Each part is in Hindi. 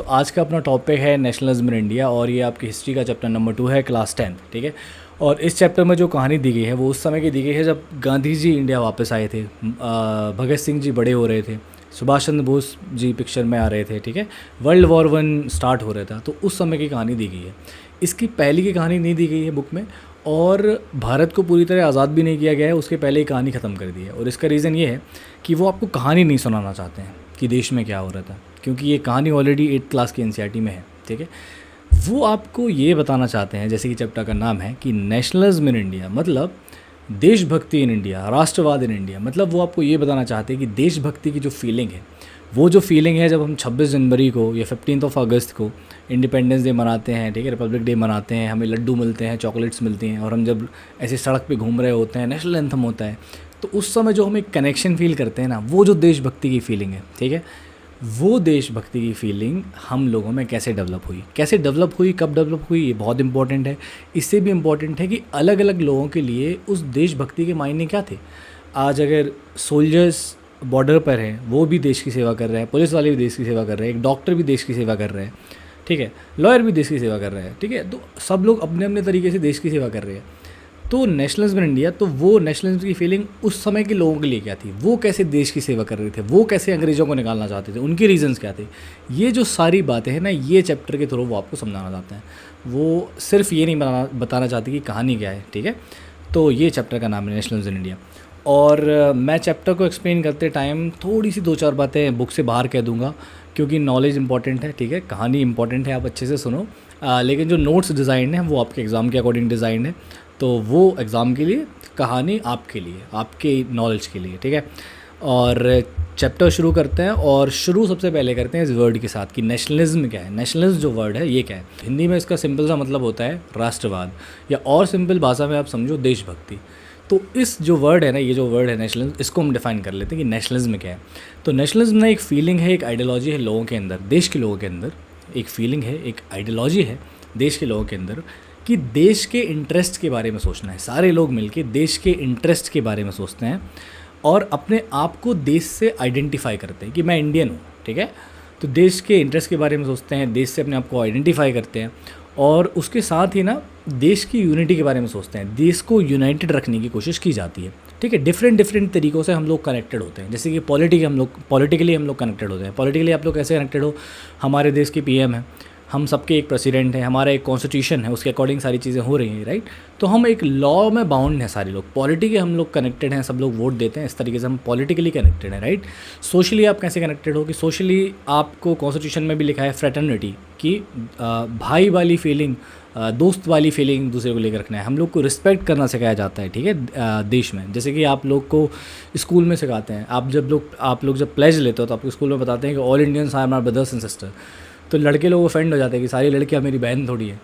आज का अपना टॉपिक है नेशनलिज्म इन इंडिया और ये आपकी हिस्ट्री का चैप्टर नंबर 2 है, क्लास 10th, ठीक है। और इस चैप्टर में जो कहानी दी गई है वो उस समय की दी गई है जब गांधी जी इंडिया वापस आए थे, भगत सिंह जी बड़े हो रहे थे, सुभाष चंद्र बोस जी पिक्चर में आ रहे थे, ठीक है। वर्ल्ड वॉर 1 स्टार्ट हो रहा था, तो उस समय की कहानी दी गई है। इसकी पहले की कहानी नहीं दी गई है बुक में, और भारत को पूरी तरह आज़ाद भी नहीं किया गया है, उसके पहले ही कहानी ख़त्म कर दी है। और इसका रीज़न ये है कि वो आपको कहानी नहीं सुनाना चाहते हैं कि देश में क्या हो रहा था, क्योंकि ये कहानी ऑलरेडी 8th क्लास की एनसीईआरटी में है, ठीक है। वो आपको ये बताना चाहते हैं, जैसे कि चैप्टर का नाम है कि नेशनलिज्म इन इंडिया, मतलब देशभक्ति इन इंडिया, राष्ट्रवाद इन इंडिया। मतलब वो आपको ये बताना चाहते हैं कि देशभक्ति की जो फीलिंग है, वो जो फीलिंग है जब हम 26 जनवरी को या 15 अगस्त को इंडिपेंडेंस डे मनाते हैं, ठीक है, रिपब्लिक डे मनाते हैं, हमें लड्डू मिलते हैं, चॉकलेट्स मिलती हैं, और हम जब ऐसे सड़क पे घूम रहे होते हैं, नेशनल एंथम होता है, तो उस समय जो हम एक कनेक्शन फील करते हैं ना, वो जो देशभक्ति की फीलिंग है, ठीक है, वो देशभक्ति की फीलिंग हम लोगों में कैसे डेवलप हुई, कब डेवलप हुई, ये बहुत इंपॉर्टेंट है। इससे भी इम्पॉर्टेंट है कि अलग अलग लोगों के लिए उस देशभक्ति के मायने क्या थे। आज अगर सोल्जर्स बॉर्डर पर हैं, वो भी देश की सेवा कर रहे हैं, पुलिस वाले भी देश की सेवा कर रहे हैं, एक डॉक्टर भी देश की सेवा कर रहे हैं, ठीक है, लॉयर भी देश की सेवा कर रहे हैं, ठीक है, तो सब लोग अपने अपने तरीके से देश की सेवा कर रहे हैं। तो नेशनलिज्म इन इंडिया, तो वो नेशनलिज्म की फीलिंग उस समय के लोगों के लिए क्या थी, वो कैसे देश की सेवा कर रहे थे, वो कैसे अंग्रेज़ों को निकालना चाहते थे, उनके रीजंस क्या थे, ये जो सारी बातें हैं ना, ये चैप्टर के थ्रू वो आपको समझाना चाहते हैं। वो सिर्फ ये नहीं बताना चाहते कि कहानी क्या है, ठीक है। तो ये चैप्टर का नाम है नेशनलिज्म इन इंडिया। और मैं चैप्टर को एक्सप्लेन करते टाइम थोड़ी सी 2-4 बातें बुक से बाहर कह दूंगा, क्योंकि नॉलेज इंपॉर्टेंट है, ठीक है, कहानी इंपॉर्टेंट है, आप अच्छे से सुनो। लेकिन जो नोट्स डिज़ाइन है वो आपके एग्ज़ाम के अकॉर्डिंग डिज़ाइन है, तो वो एग्ज़ाम के लिए, कहानी आपके लिए, आपके नॉलेज के लिए, ठीक है। और चैप्टर शुरू करते हैं, और शुरू सबसे पहले करते हैं इस वर्ड के साथ कि नेशनलिज्म क्या है। नेशनलिज्म जो वर्ड है ये क्या है, हिंदी में इसका सिंपल सा मतलब होता है राष्ट्रवाद, या और सिंपल भाषा में आप समझो देशभक्ति। तो इस जो वर्ड है ना, ये जो वर्ड है नेशनलिज्म, इसको हम डिफाइन कर लेते हैं कि नेशनलिज्म क्या है। तो नेशनलिज्म ना एक फीलिंग है, एक आइडियोलॉजी है लोगों के अंदर, देश के लोगों के अंदर एक फीलिंग है, एक आइडियोलॉजी है देश के लोगों के अंदर, कि देश के इंटरेस्ट के बारे में सोचना है। सारे लोग मिलके देश के इंटरेस्ट के बारे में सोचते हैं और अपने आप को देश से आइडेंटिफाई करते हैं कि मैं इंडियन हूँ, ठीक है। तो देश के इंटरेस्ट के बारे में सोचते हैं, देश से अपने आप को आइडेंटिफाई करते हैं, और उसके साथ ही ना देश की यूनिटी के बारे में सोचते हैं, देश को यूनाइटेड रखने की कोशिश की जाती है, ठीक है। डिफरेंट तरीक़ों से हम लोग कनेक्टेड होते हैं, जैसे कि पॉलिटिकली हम लोग कनेक्टेड होते हैं। पॉलिटिकली आप लोग कैसे कनेक्टेड हो, हमारे देश के पीएम हैं, हम सबके एक प्रेसिडेंट है, हमारा एक कॉन्स्टिट्यूशन है, उसके अकॉर्डिंग सारी चीज़ें हो रही हैं, राइट। तो हम एक लॉ में बाउंड हैं, सारे लोग पॉलिटिकली हम लोग कनेक्टेड हैं, सब लोग वोट देते हैं, इस तरीके से हम पॉलिटिकली कनेक्टेड हैं, राइट। सोशली आप कैसे कनेक्टेड हो, कि सोशली आपको कॉन्स्टिट्यूशन में भी लिखा है फ्रेटर्निटी, कि भाई वाली फीलिंग, दोस्त वाली फीलिंग दूसरे को लेकर रखना है। हम लोग को रिस्पेक्ट करना सिखाया जाता है, ठीक है, देश में। जैसे कि आप लोग को स्कूल में सिखाते हैं, आप लोग जब प्लेज लेते हो तो आपको स्कूल में बताते हैं कि all Indians are my brothers and sister. तो लड़के लोग ऑफेंड हो जाते हैं कि सारी लड़कियां मेरी बहन थोड़ी है।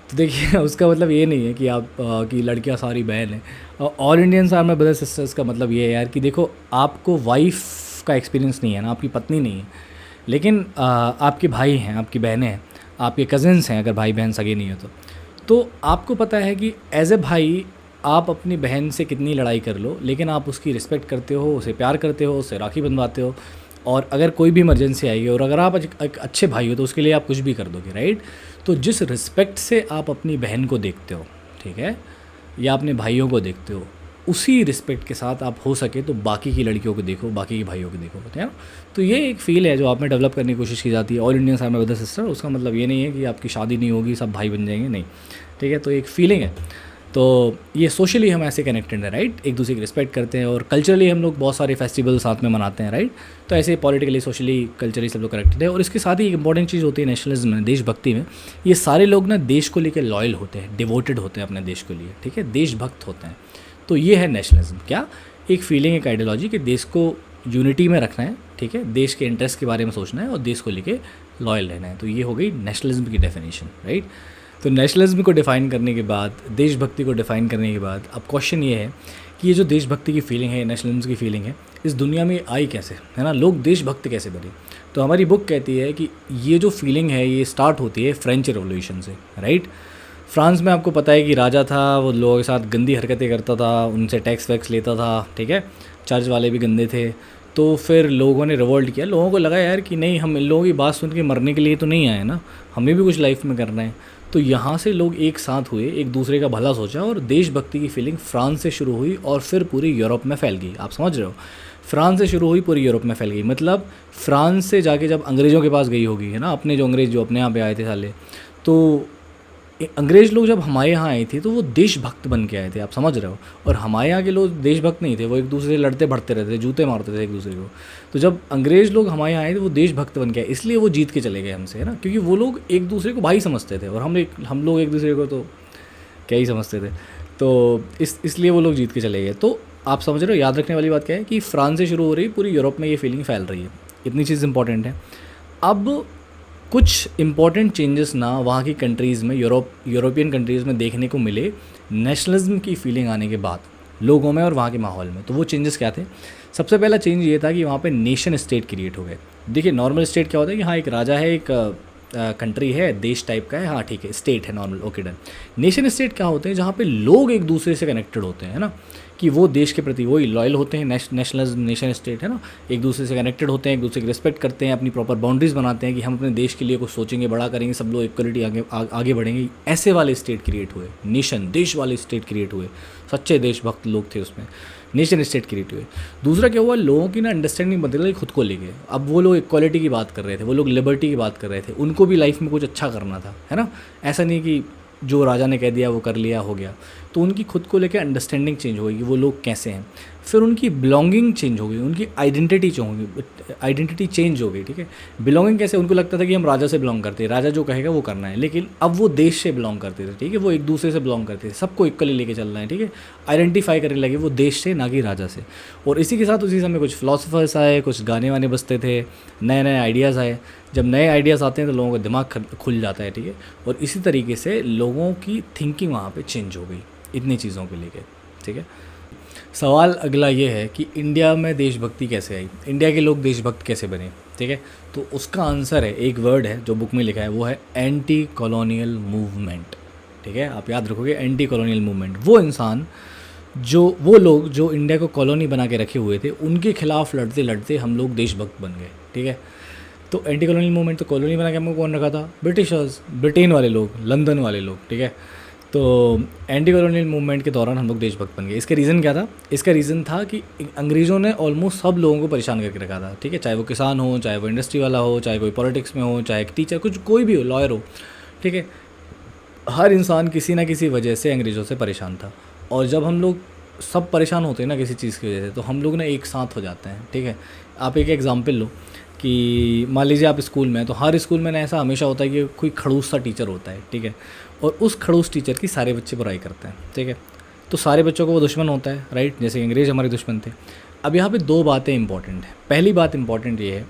तो देखिए उसका मतलब ये नहीं है कि आप कि लड़कियां सारी बहन हैं। All Indians are my brothers sisters का मतलब ये है यार कि देखो, आपको वाइफ का एक्सपीरियंस नहीं है ना, आपकी पत्नी नहीं है, लेकिन आपके भाई हैं, आपकी बहनें हैं, आपके कज़न्स हैं, अगर भाई बहन सगे नहीं हो तो आपको पता है कि एज ए भाई आप अपनी बहन से कितनी लड़ाई कर लो, लेकिन आप उसकी रिस्पेक्ट करते हो, उसे प्यार करते हो, उससे राखी बंधवाते हो, और अगर कोई भी इमरजेंसी आएगी और अगर आप एक अच्छे भाई हो तो उसके लिए आप कुछ भी कर दोगे, राइट। तो जिस रिस्पेक्ट से आप अपनी बहन को देखते हो, ठीक है, या अपने भाइयों को देखते हो, उसी रिस्पेक्ट के साथ आप हो सके तो बाकी की लड़कियों को देखो, बाकी के भाइयों को देखो, ठीक है ना। तो ये एक फ़ील है जो आप में डेवलप करने की कोशिश की जाती है, all Indians are my brother sister. उसका मतलब ये नहीं है कि आपकी शादी नहीं होगी, सब भाई बन जाएंगे, नहीं, ठीक है। तो एक फीलिंग है। तो ये सोशली हम ऐसे कनेक्टेड हैं, राइट, एक दूसरे की रिस्पेक्ट करते हैं, और कल्चरली हम लोग बहुत सारे फेस्टिवल साथ में मनाते हैं, राइट। तो ऐसे पॉलिटिकली, सोशली, कल्चरली सब लोग कनेक्टेड है। और इसके साथ ही एक इंपॉर्टेंट चीज़ होती है नेशनलिज्म में, देशभक्ति में, ये सारे लोग ना देश को लेकर लॉयल होते हैं, डिवोटेड होते हैं अपने देश के लिए, ठीक है, देशभक्त होते हैं। तो ये है नेशनलिज्म, क्या एक फीलिंग, एक आइडियोलॉजी कि देश को यूनिटी में रखना है, ठीक है, देश के इंटरेस्ट के बारे में सोचना है और देश को लेके लॉयल रहना है। तो ये हो गई नेशनलिज्म की डेफिनेशन, राइट। तो नेशनलिज्म को डिफ़ाइन करने के बाद, देशभक्ति को डिफ़ाइन करने के बाद, अब क्वेश्चन ये है कि ये जो देशभक्ति की फीलिंग है, नेशनलिज्म की फीलिंग है, इस दुनिया में आई कैसे, है ना, लोग देशभक्त कैसे बने। तो हमारी बुक कहती है कि ये जो फीलिंग है ये स्टार्ट होती है फ्रेंच रेवोल्यूशन से, राइट। फ्रांस में आपको पता है कि राजा था, वो लोगों के साथ गंदी हरकतें करता था, उनसे टैक्स वैक्स लेता था, ठीक है, चर्च वाले भी गंदे थे। तो फिर लोगों ने रिवोल्ट किया, लोगों को लगा यार कि नहीं, हम इन लोगों की बात सुन के मरने के लिए तो नहीं आए ना, हमें भी कुछ लाइफ में करना है। तो यहाँ से लोग एक साथ हुए, एक दूसरे का भला सोचा, और देशभक्ति की फीलिंग फ्रांस से शुरू हुई और फिर पूरी यूरोप में फैल गई। आप समझ रहे हो, फ्रांस से शुरू हुई पूरी यूरोप में फैल गई, मतलब फ्रांस से जाके जब अंग्रेज़ों के पास गई होगी, है ना, अपने जो अंग्रेज़ जो अपने यहाँ पे आए थे साले, तो अंग्रेज़ लोग जब हमारे यहाँ आए थे तो वो देशभक्त बन के आए थे, आप समझ रहे हो। और हमारे यहाँ के लोग देशभक्त नहीं थे, वो एक दूसरे से लड़ते भड़ते रहते थे, जूते मारते थे एक दूसरे को। तो जब अंग्रेज़ लोग हमारे यहाँ आए थे वो देशभक्त बन के आए, इसलिए वो जीत के चले गए हमसे, है ना, क्योंकि वो लोग एक दूसरे को भाई समझते थे और हम लोग एक दूसरे को तो क्या ही समझते थे। तो इसलिए वो लोग जीत के चले गए। तो आप समझ रहे हो, याद रखने वाली बात क्या है कि फ्रांस से शुरू हो रही, पूरी यूरोप में ये फीलिंग फैल रही है, इतनी चीज़ इंपॉर्टेंट है। अब कुछ इम्पॉर्टेंट चेंजेस ना वहाँ की कंट्रीज़ में, यूरोपियन कंट्रीज़ में देखने को मिले नेशनलिज्म की फीलिंग आने के बाद लोगों में और वहाँ के माहौल में। तो वो चेंजेस क्या थे? सबसे पहला चेंज ये था कि वहाँ पे नेशन स्टेट क्रिएट हो गए। देखिए, नॉर्मल स्टेट क्या होता है कि हाँ, एक राजा है, एक कंट्री है, देश टाइप का है, हाँ ठीक है, स्टेट है normal, okay done. Nation state क्या होते हैं? जहाँ पे लोग एक दूसरे से कनेक्टेड होते हैं, है ना, कि वो देश के प्रति वही लॉयल होते हैं। नेशनलिज्म, नेशन स्टेट, है ना, एक दूसरे से कनेक्टेड होते हैं, एक दूसरे की रिस्पेक्ट करते हैं, अपनी प्रॉपर बाउंड्रीज़ बनाते हैं कि हम अपने देश के लिए कुछ सोचेंगे, बड़ा करेंगे, सब लोग इक्वलिटी आगे बढ़ेंगे। ऐसे वाले स्टेट क्रिएट हुए, नेशन, देश वाले स्टेट क्रिएट हुए, सच्चे देशभक्त लोग थे उसमें, नेशन स्टेट क्रिएट हुए। दूसरा क्या हुआ, लोगों की ना अंडरस्टैंडिंग बदल गई खुद को लेके। अब वो लोग इक्वालिटी की बात कर रहे थे, वो लोग लिबर्टी की बात कर रहे थे, उनको भी लाइफ में कुछ अच्छा करना था, है ना। ऐसा नहीं कि जो राजा ने कह दिया वो कर लिया, हो गया। तो उनकी खुद को लेकर अंडरस्टैंडिंग चेंज हो गई कि वो लोग कैसे हैं। फिर उनकी बिलोंगिंग चेंज हो गई, उनकी आइडेंटिटी चेंज हो गई, ठीक है। बिलोंगिंग कैसे? उनको लगता था कि हम राजा से बिलोंग करते हैं, राजा जो कहेगा वो करना है, लेकिन अब वो देश से बिलोंग करते थे, ठीक है, वो एक दूसरे से बिलोंग करते थे, सबको इक्वली लेके चलना है, ठीक है। आइडेंटिफाई करने लगे वो देश से, ना कि राजा से। और इसी के साथ उसी समय कुछ फिलोसफर्स आए, कुछ गाने वाने बजते थे, नए नए आइडियाज़ आए। जब नए आइडियाज़ आते हैं तो लोगों का दिमाग खुल जाता है, ठीक है। और इसी तरीके से लोगों की थिंकिंग वहाँ पे चेंज हो गई इतनी चीज़ों के लेके, ठीक है। सवाल अगला ये है कि इंडिया में देशभक्ति कैसे आई, इंडिया के लोग देशभक्त कैसे बने, ठीक है। तो उसका आंसर है, एक वर्ड है जो बुक में लिखा है, वो है एंटी कॉलोनियल मूवमेंट, ठीक है। आप याद रखोगे, एंटी कॉलोनियल मूवमेंट। वो लोग जो इंडिया को कॉलोनी बना के रखे हुए थे, उनके खिलाफ लड़ते लड़ते हम लोग देशभक्त बन गए, ठीक है। तो एंटी कॉलोनियल मूवमेंट, तो कॉलोनी बना के हमको कौन रखा था? ब्रिटिशर्स, ब्रिटेन वाले लोग, लंदन वाले लोग, ठीक है। तो एंटी कॉलोनियल मूवमेंट के दौरान हम लोग देशभक्त बन गए। इसका रीज़न क्या था? इसका रीज़न था कि अंग्रेज़ों ने ऑलमोस्ट सब लोगों को परेशान करके रखा था, ठीक है, चाहे वो किसान हो, चाहे वो इंडस्ट्री वाला हो, चाहे कोई पॉलिटिक्स में हो, चाहे एक टीचर, कुछ कोई भी हो, लॉयर हो, ठीक है। हर इंसान किसी ना किसी वजह से अंग्रेज़ों से परेशान था। और जब हम लोग सब परेशान होते हैं ना किसी चीज़ की वजह से, तो हम लोग ना एक साथ हो जाते हैं, ठीक है। आप एक एग्जांपल लो कि मान लीजिए आप स्कूल में हैं, तो हर स्कूल में ना ऐसा हमेशा होता है कि कोई खड़ूस सा टीचर होता है, ठीक है। और उस खड़ूस टीचर की सारे बच्चे बुराई करते हैं, ठीक है। तो सारे बच्चों को वो दुश्मन होता है, राइट, जैसे अंग्रेज़ हमारे दुश्मन थे। अब यहाँ पे दो बातें इंपॉर्टेंट हैं। पहली बात इंपॉर्टेंट ये है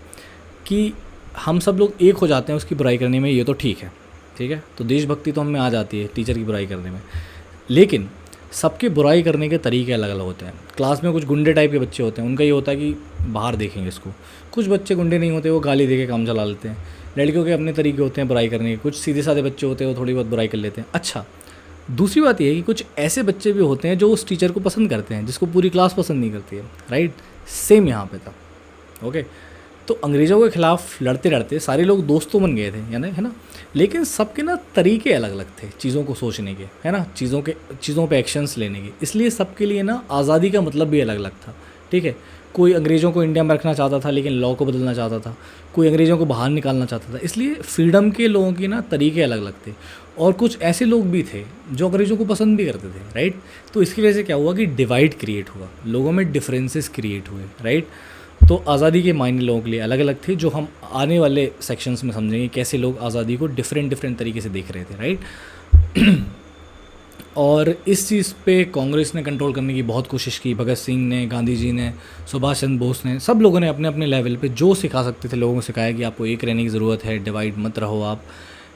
कि हम सब लोग एक हो जाते हैं उसकी बुराई करने में, ये तो ठीक है, ठीक है। तो देशभक्ति तो हमें आ जाती है टीचर की बुराई करने में, लेकिन सबके बुराई करने के तरीके अलग अलग होते हैं। क्लास में कुछ गुंडे टाइप के बच्चे होते हैं, उनका ये होता है कि बाहर देखेंगे इसको। कुछ बच्चे गुंडे नहीं होते, वो गाली दे के काम चला लेते हैं। लड़कियों के अपने तरीके होते हैं बुराई करने के। कुछ सीधे साधे बच्चे होते हैं, वो थोड़ी बहुत बुराई कर लेते हैं। अच्छा, दूसरी बात ये है कि कुछ ऐसे बच्चे भी होते हैं जो उस टीचर को पसंद करते हैं, जिसको पूरी क्लास पसंद नहीं करती है, राइट। सेम यहाँ पे था, ओके। तो अंग्रेज़ों के ख़िलाफ़ लड़ते लड़ते सारे लोग दोस्त तो बन गए थे, है ना, लेकिन सबके ना तरीके अलग अलग थे चीज़ों को सोचने के, है ना, चीज़ों पे एक्शंस लेने के। इसलिए सबके लिए ना आज़ादी का मतलब भी अलग अलग था, ठीक है। कोई अंग्रेज़ों को इंडिया में रखना चाहता था लेकिन लॉ को बदलना चाहता था, कोई अंग्रेज़ों को बाहर निकालना चाहता था। इसलिए फ्रीडम के लोगों की ना तरीके अलग अलग थे। और कुछ ऐसे लोग भी थे जो अंग्रेज़ों को पसंद भी करते थे, राइट। तो इसकी वजह से क्या हुआ कि डिवाइड क्रिएट हुआ, लोगों में डिफरेंसेस क्रिएट हुए, राइट। तो आज़ादी के मायने लोगों के लिए अलग अलग थे, जो हम आने वाले सेक्शंस में समझेंगे कैसे लोग आज़ादी को डिफरेंट तरीके से देख रहे थे, राइट। और इस चीज़ पे कांग्रेस ने कंट्रोल करने की बहुत कोशिश की। भगत सिंह ने, गांधी जी ने, सुभाष चंद्र बोस ने, सब लोगों ने अपने अपने लेवल पे जो सिखा सकते थे लोगों को सिखाया कि आपको एक रहने की ज़रूरत है, डिवाइड मत रहो आप।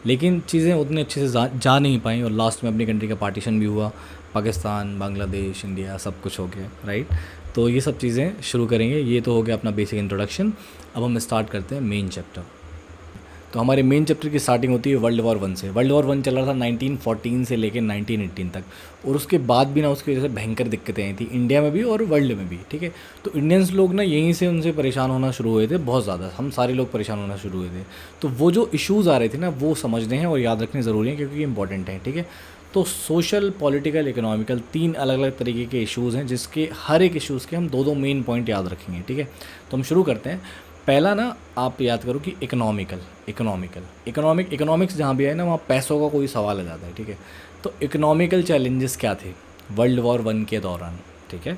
लेकिन चीज़ें उतने अच्छे से जा नहीं पाई और लास्ट में अपनी कंट्री का पार्टीशन भी हुआ, पाकिस्तान, बांग्लादेश, इंडिया, सब कुछ हो गया, राइट। तो ये सब चीज़ें शुरू करेंगे। ये तो हो गया अपना बेसिक इंट्रोडक्शन। अब हम स्टार्ट करते हैं मेन चैप्टर। तो हमारे मेन चैप्टर की स्टार्टिंग होती है वर्ल्ड वॉर वन से। वर्ल्ड वॉर वन चल रहा था 1914 से लेकर 1918 तक, और उसके बाद भी ना उसकी वजह से भयंकर दिक्कतें आई थी इंडिया में भी और वर्ल्ड में भी, ठीक है। तो इंडियंस लोग ना यहीं से उनसे परेशान होना शुरू हुए थे, बहुत ज़्यादा, हम सारे लोग परेशान होना शुरू हुए थे। तो वो जो इश्यूज़ आ रहे थे ना वो समझने हैं और याद रखने ज़रूरी हैं, क्योंकि ये इंपॉर्टेंट हैं, ठीक है। तो सोशल, पॉलिटिकल, इकोनॉमिकल, 3 अलग अलग तरीके के इश्यूज़ हैं, जिसके हर एक इश्यूज़ के हम 2-2 मेन पॉइंट याद रखेंगे, ठीक है। तो हम शुरू करते हैं। पहला ना आप याद करो कि इकोनॉमिक्स जहाँ भी है ना वहाँ पैसों का कोई सवाल आ जाता है, ठीक है। तो इकोनॉमिकल चैलेंजेस क्या थे वर्ल्ड वॉर वन के दौरान, ठीक है।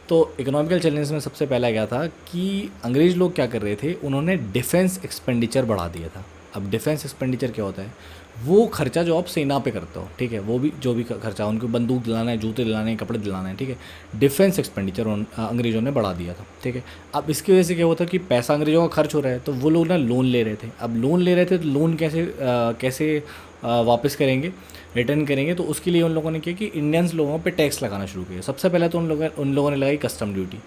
तो इकोनॉमिकल चैलेंज में सबसे पहला क्या था कि अंग्रेज़ लोग क्या कर रहे थे, उन्होंने डिफेंस एक्सपेंडिचर बढ़ा दिया था। अब डिफेंस एक्सपेंडिचर क्या होता है, वो खर्चा जो आप सेना पे करते हो, ठीक है, वो भी जो भी खर्चा, उनको बंदूक दिलाना है, जूते दिलाने हैं, कपड़े दिलाना है, ठीक है। डिफेंस एक्सपेंडिचर अंग्रेज़ों ने बढ़ा दिया था, ठीक है। अब इसकी वजह से क्या होता कि पैसा अंग्रेज़ों का खर्च हो रहा है, तो वो लोग ना लोन ले रहे थे। अब लोन ले रहे थे तो लोन कैसे वापस करेंगे, रिटर्न करेंगे, तो उसके लिए उन लोगों ने किया कि इंडियंस लोगों पे टैक्स लगाना शुरू किया। सबसे पहले तो उन लोगों ने लगाई कस्टम ड्यूटी।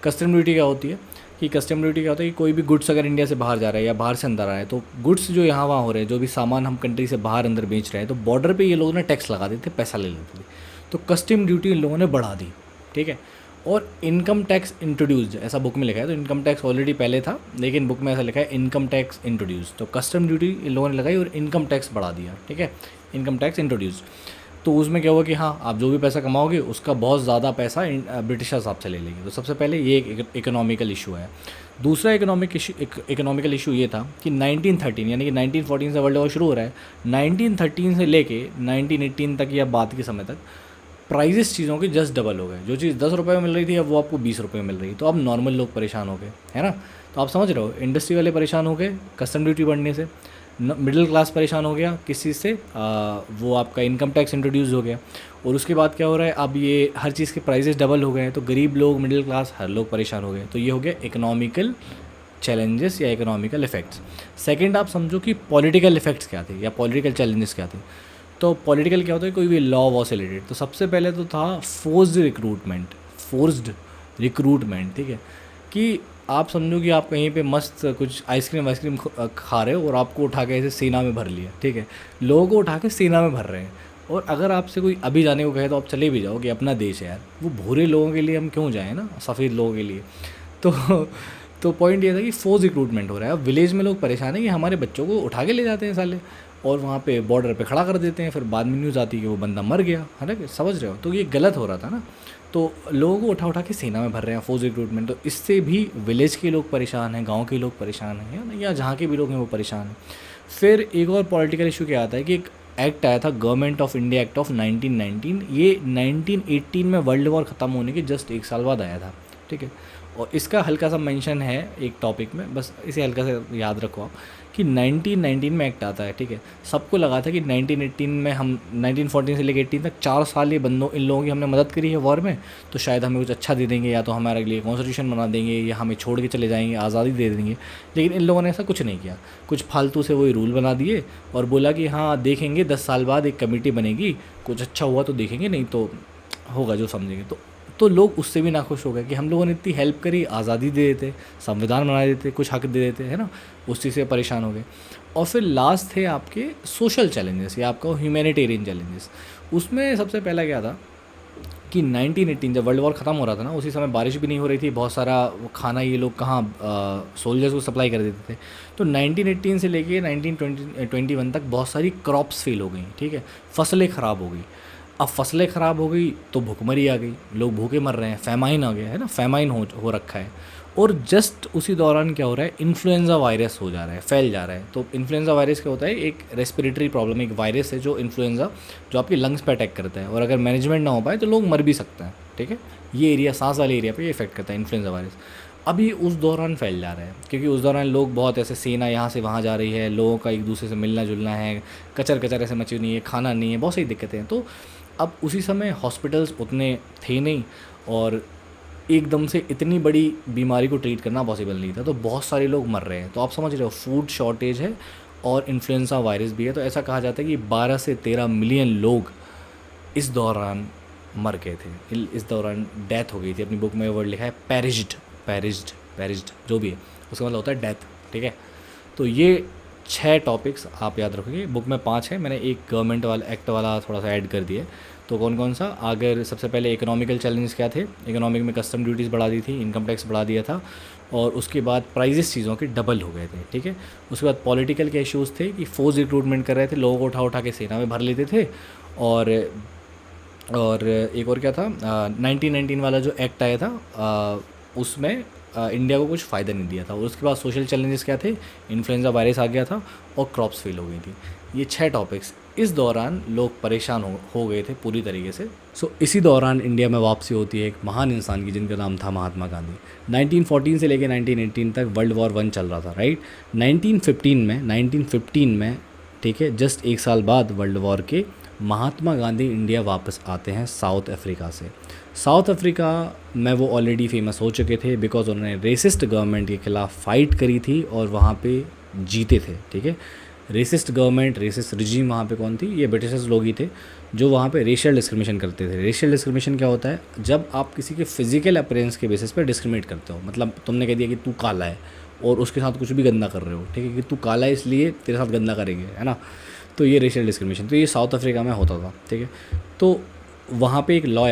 कस्टम ड्यूटी क्या होती है कि कस्टम ड्यूटी क्या होता है कि कोई भी गुड्स अगर इंडिया से बाहर जा रहा है या बाहर से अंदर आ रहा है, तो गुड्स जो यहाँ वहाँ हो रहे हैं, जो भी सामान हम कंट्री से बाहर अंदर बेच रहे हैं, तो बॉर्डर पे ये लोग ना टैक्स लगा देते, पैसा ले लेते थे। तो कस्टम ड्यूटी इन लोगों ने बढ़ा दी, ठीक है। और इनकम टैक्स इंट्रोड्यूस्ड, ऐसा बुक में लिखा है, तो इनकम टैक्स ऑलरेडी पहले था, लेकिन बुक में ऐसा लिखा है इनकम टैक्स इंट्रोड्यूस। तो कस्टम ड्यूटी इन लोगों ने लगाई और इनकम टैक्स बढ़ा दिया, ठीक है, इनकम टैक्स इंट्रोड्यूस। तो उसमें क्या हुआ कि हाँ, आप जो भी पैसा कमाओगे उसका बहुत ज़्यादा पैसा ब्रिटिशर्स आपसे ले लेंगे। तो सबसे पहले ये एक इकोनॉमिकल इशू है। दूसरा इकोनॉमिकल इशू ये था कि 1913 यानी कि 1914 से वर्ल्ड वॉर शुरू हो रहा है, 1913 से लेके 1918 तक या बाद के समय तक प्राइजेस चीज़ों के जस्ट डबल हो गए। जो चीज़ 10 रुपये में मिल रही थी अब वो आपको 20 रुपये में मिल रही है। तो अब नॉर्मल लोग परेशान हो गए, है ना। तो आप समझ रहे हो, इंडस्ट्री वाले परेशान हो गए कस्टम ड्यूटी बढ़ने से, मिडिल क्लास परेशान हो गया किस चीज़ से, वो आपका इनकम टैक्स इंट्रोड्यूस हो गया। और उसके बाद क्या हो रहा है, अब ये हर चीज़ के प्राइजेस डबल हो गए हैं, तो गरीब लोग, मिडिल क्लास, हर लोग परेशान हो गए। तो ये हो गया इकोनॉमिकल चैलेंजेस या इकोनॉमिकल इफ़ेक्ट्स। सेकंड आप समझो कि पॉलिटिकल इफ़ेक्ट्स क्या थे या पॉलिटिकल चैलेंजेस क्या थे। तो पॉलिटिकल क्या होता है, कोई भी लॉ वॉ से रिलेटेड। तो सबसे पहले तो था फोर्स्ड रिक्रूटमेंट, ठीक है। कि आप समझो कि आप कहीं पे मस्त कुछ आइसक्रीम खा रहे हो और आपको उठा के ऐसे सेना में भर लिया, ठीक है। लोगों को उठा के सेना में भर रहे हैं, और अगर आपसे कोई अभी जाने को कहे तो आप चले भी जाओ कि अपना देश है यार, वो भूरे लोगों के लिए हम क्यों जाएँ ना, सफ़ेद लोगों के लिए। तो तो पॉइंट ये था कि फोर्स रिक्रूटमेंट हो रहा है। अब विलेज में लोग परेशान हैं कि हमारे बच्चों को उठा के ले जाते हैं साले, और वहाँ पे बॉर्डर पे खड़ा कर देते हैं, फिर बाद में न्यूज़ आती है कि वो बंदा मर गया, है ना, समझ रहे हो। तो ये गलत हो रहा था ना। तो लोगों को उठा उठा के सेना में भर रहे हैं फोर्स रिक्रूटमेंट। तो इससे भी विलेज के लोग परेशान हैं, गांव के लोग परेशान हैं, या जहाँ के भी लोग हैं वो परेशान हैं। फिर एक और पॉलिटिकल इशू क्या आता है कि एक एक्ट आया था, government of India act of 1919। ये 1918 में वर्ल्ड वॉर ख़त्म होने के जस्ट 1 साल बाद आया था, ठीक है। और इसका हल्का सा मेंशन है एक टॉपिक में, बस इसे हल्का सा याद रखो आप कि 1919 में एक्ट आता है, ठीक है। सबको लगा था कि 1918 में हम 1914 से लेकर 18 तक 4 साल ये इन लोगों की हमने मदद करी है वॉर में, तो शायद हमें कुछ अच्छा दे देंगे, या तो हमारे लिए कॉन्स्टिट्यूशन बना देंगे, या हमें छोड़ के चले जाएंगे, आज़ादी दे देंगे। लेकिन इन लोगों ने ऐसा कुछ नहीं किया, कुछ फालतू से वही रूल बना दिए और बोला कि हाँ देखेंगे 10 साल बाद एक कमेटी बनेगी, कुछ अच्छा हुआ तो देखेंगे, नहीं तो होगा जो समझेंगे। तो लोग उससे भी नाखुश हो गए कि हम लोगों ने इतनी हेल्प करी, आज़ादी दे देते, संविधान बना देते, कुछ हक दे देते, है ना, उस चीज़ से परेशान हो गए। और फिर लास्ट थे आपके सोशल चैलेंजेस या आपका ह्यूमैनिटेरियन चैलेंजेस। उसमें सबसे पहला क्या था कि 1918 जब वर्ल्ड वॉर ख़त्म हो रहा था ना, उसी समय बारिश भी नहीं हो रही थी, बहुत सारा खाना ये लोग कहाँ सोल्जर्स को सप्लाई कर देते थे। तो 1918 से लेके 1921 तक बहुत सारी क्रॉप्स फेल हो गई, ठीक है, फसलें ख़राब हो गई। अब फसलें ख़राब हो गई तो भुखमरी आ गई, लोग भूखे मर रहे हैं, फैमाइन आ गया है ना, फैमाइन हो रखा है। और जस्ट उसी दौरान क्या हो रहा है, इन्फ्लुएंजा वायरस हो जा रहा है, फैल जा रहा है। तो इन्फ्लुएंजा वायरस क्या होता है, एक रेस्पिरेटरी प्रॉब्लम, एक वायरस है जो इन्फ्लुएंजा जो आपके लंग्स पे अटैक करता है, और अगर मैनेजमेंट ना हो पाए तो लोग मर भी सकते हैं, ठीक है। ये एरिया, सांस वाले एरिया पे ये इफेक्ट करता है इन्फ्लुएंजा वायरस। अभी उस दौरान फैल जा रहा है, क्योंकि उस दौरान लोग बहुत ऐसे, सेना यहाँ से वहाँ जा रही है, लोगों का एक दूसरे से मिलना जुलना है, कचर ऐसे मची नहीं है, खाना नहीं है, बहुत सारी दिक्कतें हैं। तो अब उसी समय हॉस्पिटल्स उतने थे नहीं, और एकदम से इतनी बड़ी बीमारी को ट्रीट करना पॉसिबल नहीं था, तो बहुत सारे लोग मर रहे हैं। तो आप समझ रहे हो, फूड शॉर्टेज है और इन्फ्लुएंजा वायरस भी है। तो ऐसा कहा जाता है कि 12 से 13 मिलियन लोग इस दौरान मर गए थे, इस दौरान डेथ हो गई थी। अपनी बुक में वर्ड लिखा है पेरिज्ड, जो भी है उसका मतलब होता है डेथ, ठीक है। तो ये 6 टॉपिक्स आप याद रखोगे। बुक में 5 है, मैंने एक गवर्नमेंट वाला एक्ट वाला थोड़ा सा ऐड कर दिया है। तो कौन कौन सा, अगर सबसे पहले इकोनॉमिकल चैलेंजेस क्या थे, इकोनॉमिक में कस्टम ड्यूटीज़ बढ़ा दी थी, इनकम टैक्स बढ़ा दिया था, और उसके बाद प्राइजेस चीज़ों के डबल हो गए थे, ठीक है। उसके बाद पॉलिटिकल के इश्यूज़ थे कि फोर्स रिक्रूटमेंट कर रहे थे, लोगों को उठा उठा के सेना में भर लेते थे, और एक और क्या था, 1919 वाला जो एक्ट आया था, उसमें इंडिया को कुछ फ़ायदा नहीं दिया था। और उसके बाद सोशल चैलेंजेस क्या थे, इन्फ्लुएंजा वायरस आ गया था और क्रॉप्स फेल हो गई थी। ये 6 टॉपिक्स, इस दौरान लोग परेशान हो गए थे पूरी तरीके से। इसी दौरान इंडिया में वापसी होती है एक महान इंसान की, जिनका नाम था महात्मा गांधी। 1914 से लेकर 1918 तक वर्ल्ड वॉर 1 चल रहा था, राइट। 1915 में, ठीक है, जस्ट एक साल बाद वर्ल्ड वॉर के, महात्मा गांधी इंडिया वापस आते हैं साउथ अफ्रीका से। साउथ अफ्रीका में वो ऑलरेडी फेमस हो चुके थे बिकॉज उन्होंने रेसिस्ट गवर्नमेंट के खिलाफ फ़ाइट करी थी और वहाँ पे जीते थे, ठीक है। रेसिस्ट गवर्नमेंट, रेसिस्ट रिजीम वहाँ पे कौन थी, ये ब्रिटिशर्स लोग ही थे जो वहाँ पे रेशियल डिस्क्रिमिनेशन करते थे। रेशियल डिस्क्रिमिनेशन क्या होता है, जब आप किसी के फिजिकल अपीयरेंस के बेसिस पे डिस्क्रिमिनेट करते हो। मतलब तुमने कह दिया कि तू काला है और उसके साथ कुछ भी गंदा कर रहे हो, ठीक है, कि तू काला है इसलिए तेरे साथ गंदा करेंगे, है ना। तो ये रेशियल डिस्क्रिमिनेशन, तो ये साउथ अफ्रीका में होता था, ठीक है। तो वहाँ पे एक लॉ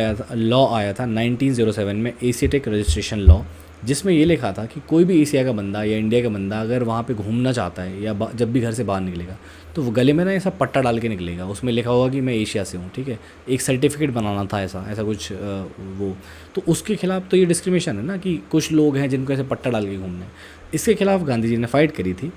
आया था 1907 में, एशियाटिक रजिस्ट्रेशन लॉ, जिसमें ये लिखा था कि कोई भी एशिया का बंदा या इंडिया का बंदा अगर वहाँ पे घूमना चाहता है या जब भी घर से बाहर निकलेगा, तो वो गले में ना ऐसा पट्टा डाल के निकलेगा, उसमें लिखा होगा कि मैं एशिया से हूँ, ठीक है। एक सर्टिफिकेट बनाना था ऐसा कुछ वो। तो उसके खिलाफ तो ये डिस्क्रिमिनेशन है ना, कि कुछ लोग हैं जिनको ऐसे पट्टा डाल के घूमना है। इसके खिलाफ गांधी जी ने फ़ाइट करी थी,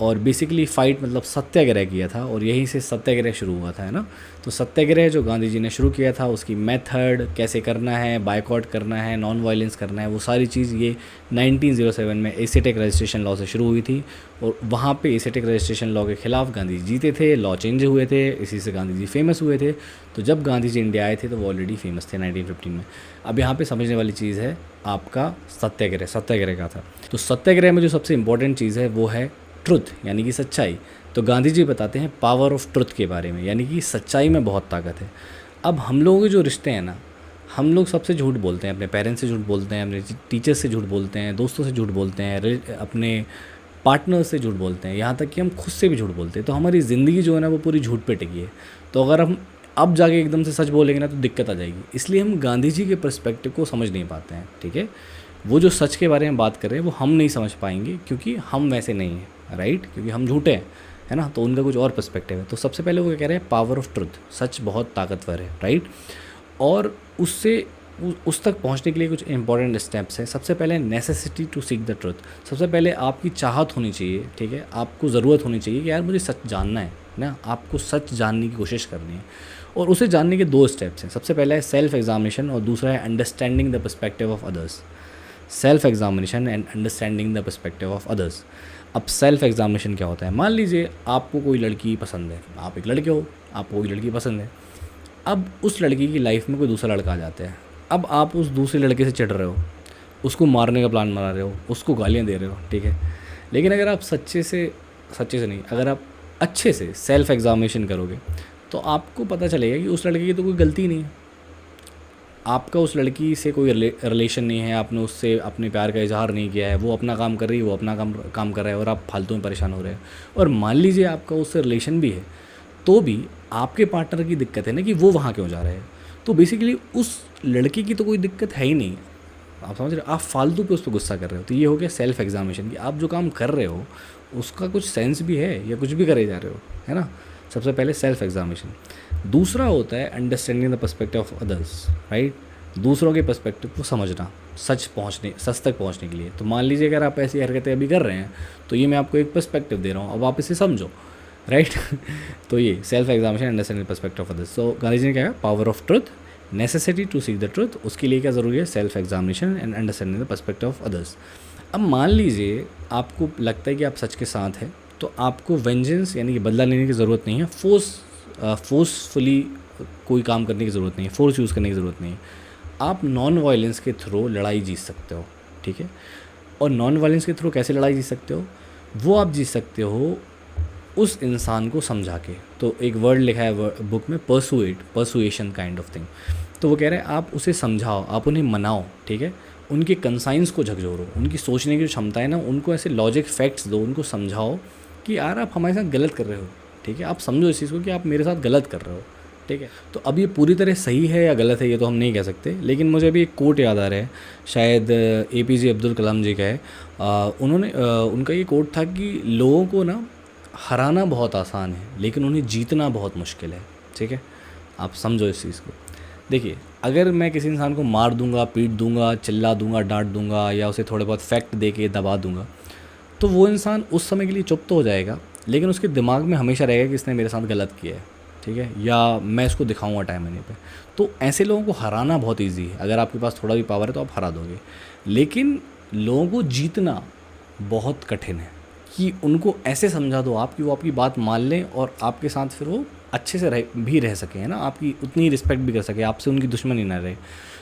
और बेसिकली फ़ाइट मतलब सत्याग्रह किया था, और यहीं से सत्याग्रह शुरू हुआ था, है ना। तो सत्याग्रह जो गांधी जी ने शुरू किया था, उसकी मेथड कैसे करना है, बायकॉट करना है, नॉन वायलेंस करना है, वो सारी चीज़ ये 1907 में एशियाटिक रजिस्ट्रेशन लॉ से शुरू हुई थी। और वहाँ पे एशियाटिक रजिस्ट्रेशन लॉ के खिलाफ गांधी जी जीते थे, लॉ चेंज हुए थे, इसी से गांधी जी फेमस हुए थे। तो जब गांधी जी इंडिया आए थे तो वो ऑलरेडी फेमस थे 1915 में। अब यहाँ पे समझने वाली चीज़ है आपका सत्याग्रह का था। तो सत्याग्रह में जो सबसे इंपॉर्टेंट चीज़ है वो है ट्रुथ, यानी कि सच्चाई। तो गांधी जी बताते हैं पावर ऑफ ट्रुथ के बारे में, यानी कि सच्चाई में बहुत ताकत है। अब हम लोगों के जो रिश्ते हैं ना, हम लोग सबसे झूठ बोलते हैं, अपने पेरेंट्स से झूठ बोलते हैं, अपने टीचर्स से झूठ बोलते हैं, दोस्तों से झूठ बोलते हैं, अपने पार्टनर से झूठ बोलते हैं, यहाँ तक कि हम खुद से भी झूठ बोलते हैं। तो हमारी ज़िंदगी जो है ना वो पूरी झूठ पे टिकी है। तो अगर हम अब जाके एकदम से सच बोलेंगे ना तो दिक्कत आ जाएगी। इसलिए हम गांधी जी के पर्सपेक्टिव को समझ नहीं पाते हैं, ठीक है। वो जो सच के बारे में बात कर रहे हैं वो हम नहीं समझ पाएंगे, क्योंकि हम वैसे नहीं हैं, राइट, क्योंकि हम झूठे हैं, है ना। तो उनका कुछ और पर्सपेक्टिव है। तो सबसे पहले वो क्या कह रहे हैं, पावर ऑफ ट्रुथ, सच बहुत ताकतवर है, राइट। और उससे उस तक पहुंचने के लिए कुछ इंपॉर्टेंट स्टेप्स हैं। सबसे पहले necessity to seek the truth. सबसे पहले आपकी चाहत होनी चाहिए, ठीक है, आपको ज़रूरत होनी चाहिए कि यार मुझे सच जानना है ना, आपको सच जानने की कोशिश करनी है। और उसे जानने के 2 स्टेप्स हैं। सबसे पहला है सेल्फ एग्जामिनेशन और दूसरा है understanding the perspective of others. Self examination and understanding the perspective of others. अब सेल्फ एग्जामिनेशन क्या होता है, मान लीजिए आपको कोई लड़की पसंद है, आप एक लड़के हो, आपको कोई लड़की पसंद है। अब उस लड़की की लाइफ में कोई दूसरा लड़का आ जाता है। अब आप उस दूसरे लड़के से चिढ़ रहे हो, उसको मारने का प्लान बना रहे हो, उसको गालियाँ दे रहे हो, ठीक है। लेकिन अगर आप सच्चे से नहीं, अगर आप अच्छे से सेल्फ एग्जामिनेशन करोगे तो आपको पता चलेगा कि उस लड़के की तो कोई गलती नहीं है, आपका उस लड़की से कोई रिलेशन नहीं है, आपने उससे अपने प्यार का इजहार नहीं किया है, वो अपना काम कर रही है, वो अपना काम कर रहा है, और आप फालतू में परेशान हो रहे हैं। और मान लीजिए आपका उससे रिलेशन भी है, तो भी आपके पार्टनर की दिक्कत है ना कि वो वहाँ क्यों जा रहे हैं। तो बेसिकली उस लड़की की तो कोई दिक्कत है ही नहीं, आप समझ रहे हो, आप फालतू पे उस पर गुस्सा कर रहे हो। तो ये हो गया सेल्फ एग्जामिनेशन, कि आप जो काम कर रहे हो उसका कुछ सेंस भी है या कुछ भी करे जा रहे हो, है ना। सबसे पहले सेल्फ एग्जामिनेशन। दूसरा होता है understanding the perspective of others, right, दूसरों के पर्सपेक्टिव को समझना सच तक पहुंचने के लिए। तो मान लीजिए अगर आप ऐसी हरकतें अभी कर रहे हैं तो ये मैं आपको एक पर्सपेक्टिव दे रहा हूँ, अब आप इसे समझो, राइट। तो ये self examination, understanding perspective of others. So Gandhi ji ने क्या कहा, power of truth, necessity to seek the truth. उसके लिए क्या ज़रूरी है, self examination and understanding the perspective of others. अब मान लीजिए आपको लगता है कि आप सच के साथ हैं, तो आपको वेंजेंस यानी कि बदला लेने की ज़रूरत नहीं है, फोर्सफुली कोई काम करने की ज़रूरत नहीं है, फोर्स यूज़ करने की ज़रूरत नहीं है। आप नॉन वायलेंस के थ्रू लड़ाई जीत सकते हो, ठीक है। और नॉन वायलेंस के थ्रू कैसे लड़ाई जीत सकते हो, वो आप जीत सकते हो उस इंसान को समझा के। तो एक वर्ड लिखा है बुक में, परसुएशन काइंड ऑफ थिंग। तो वो कह रहे हैं आप उसे समझाओ, आप उन्हें मनाओ, ठीक है, उनके कंसाइंस को झकझोरो, उनकी सोचने की जो क्षमता है ना, उनको ऐसे लॉजिक फैक्ट्स दो, उनको समझाओ कि यार आप हमारे साथ गलत कर रहे हो, ठीक है, आप समझो इस चीज़ को कि आप मेरे साथ गलत कर रहे हो, ठीक है। तो अब ये पूरी तरह सही है या गलत है ये तो हम नहीं कह सकते, लेकिन मुझे अभी एक कोट याद आ रहा है, शायद APJ अब्दुल कलाम जी का है। उनका ये कोट था कि लोगों को ना हराना बहुत आसान है लेकिन उन्हें जीतना बहुत मुश्किल है, ठीक है। आप समझो इस चीज़ को। देखिए, अगर मैं किसी इंसान को मार दूंगा, पीट दूंगा, चिल्ला दूंगा, डांट दूंगा या उसे थोड़े बहुत फैक्ट दे के दबा दूंगा, तो वो इंसान उस समय के लिए चुप तो हो जाएगा, लेकिन उसके दिमाग में हमेशा रहेगा कि इसने मेरे साथ गलत किया है, ठीक है, या मैं इसको दिखाऊंगा टाइम आने पे। तो ऐसे लोगों को हराना बहुत ईजी है, अगर आपके पास थोड़ा भी पावर है तो आप हरा दोगे। लेकिन लोगों को जीतना बहुत कठिन है, कि उनको ऐसे समझा दो आप कि वो आपकी बात मान लें और आपके साथ फिर वो अच्छे से रह सके, है ना, आपकी उतनी रिस्पेक्ट भी कर सके, आपसे उनकी दुश्मनी ना रहे।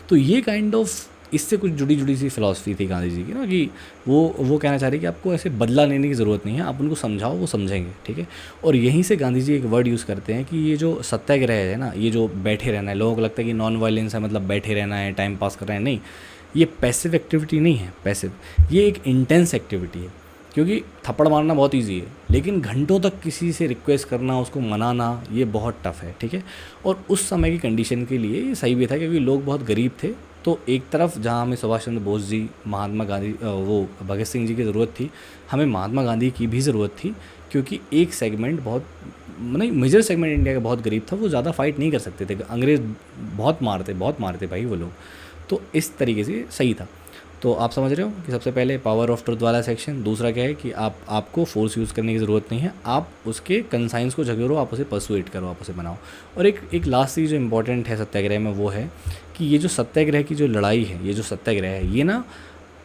तो ये काइंड ऑफ इससे कुछ जुड़ी सी फ़िलासफ़ी थी गांधी जी की ना, कि वो कहना चाह रहे कि आपको ऐसे बदला लेने की ज़रूरत नहीं है, आप उनको समझाओ, वो समझेंगे, ठीक है। और यहीं से गांधी जी एक वर्ड यूज़ करते हैं कि ये जो सत्याग्रह है ना, ये जो बैठे रहना है, लोगों को लगता है कि नॉन वायलेंस है मतलब बैठे रहना है, टाइम पास कर रहे हैं, नहीं, ये पैसिव एक्टिविटी नहीं है। पैसिव, ये एक इंटेंस एक्टिविटी है, क्योंकि थप्पड़ मारना बहुत ईजी है, लेकिन घंटों तक किसी से रिक्वेस्ट करना, उसको मनाना, ये बहुत टफ़ है, ठीक है। और उस समय की कंडीशन के लिए ये सही भी था, क्योंकि लोग बहुत गरीब थे। तो एक तरफ जहाँ हमें सुभाष चंद्र बोस जी, महात्मा गांधी, वो भगत सिंह जी की ज़रूरत थी, हमें महात्मा गांधी की भी ज़रूरत थी, क्योंकि एक सेगमेंट बहुत, नहीं, मेजर सेगमेंट इंडिया का बहुत गरीब था, वो ज़्यादा फाइट नहीं कर सकते थे, अंग्रेज़ बहुत मारते भाई वो लोग। तो इस तरीके से सही था। तो आप समझ रहे हो कि सबसे पहले पावर ऑफ ट्रुथ वाला सेक्शन, दूसरा क्या है कि आपको फोर्स यूज़ करने की ज़रूरत नहीं है, आप उसके कंसाइंस को झगड़ो, आप उसे परसुएट करो, आप उसे बनाओ। और एक लास्ट चीज़ जो इम्पोर्टेंट है सत्याग्रह में, वो है कि ये जो सत्याग्रह की जो लड़ाई है, ये जो सत्याग्रह है, ये ना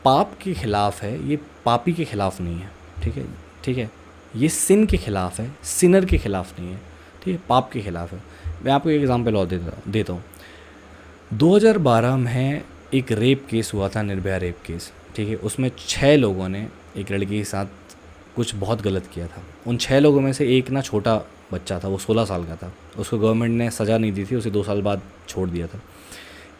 पाप के ख़िलाफ़ है, ये पापी के ख़िलाफ़ नहीं है, ठीक है, ठीक है। ये सिन के ख़िलाफ़ है, सिनर के ख़िलाफ़ नहीं है, ठीक है, पाप के ख़िलाफ़ है। मैं आपको एक एग्जांपल और देता हूँ। 2012 में एक रेप केस हुआ था, निर्भया रेप केस, ठीक है। उसमें 6 लोगों ने एक लड़की के साथ कुछ बहुत गलत किया था। उन 6 लोगों में से एक ना छोटा बच्चा था, वो 16 साल का था, उसको गवर्नमेंट ने सज़ा नहीं दी थी, उसे 2 साल बाद छोड़ दिया था।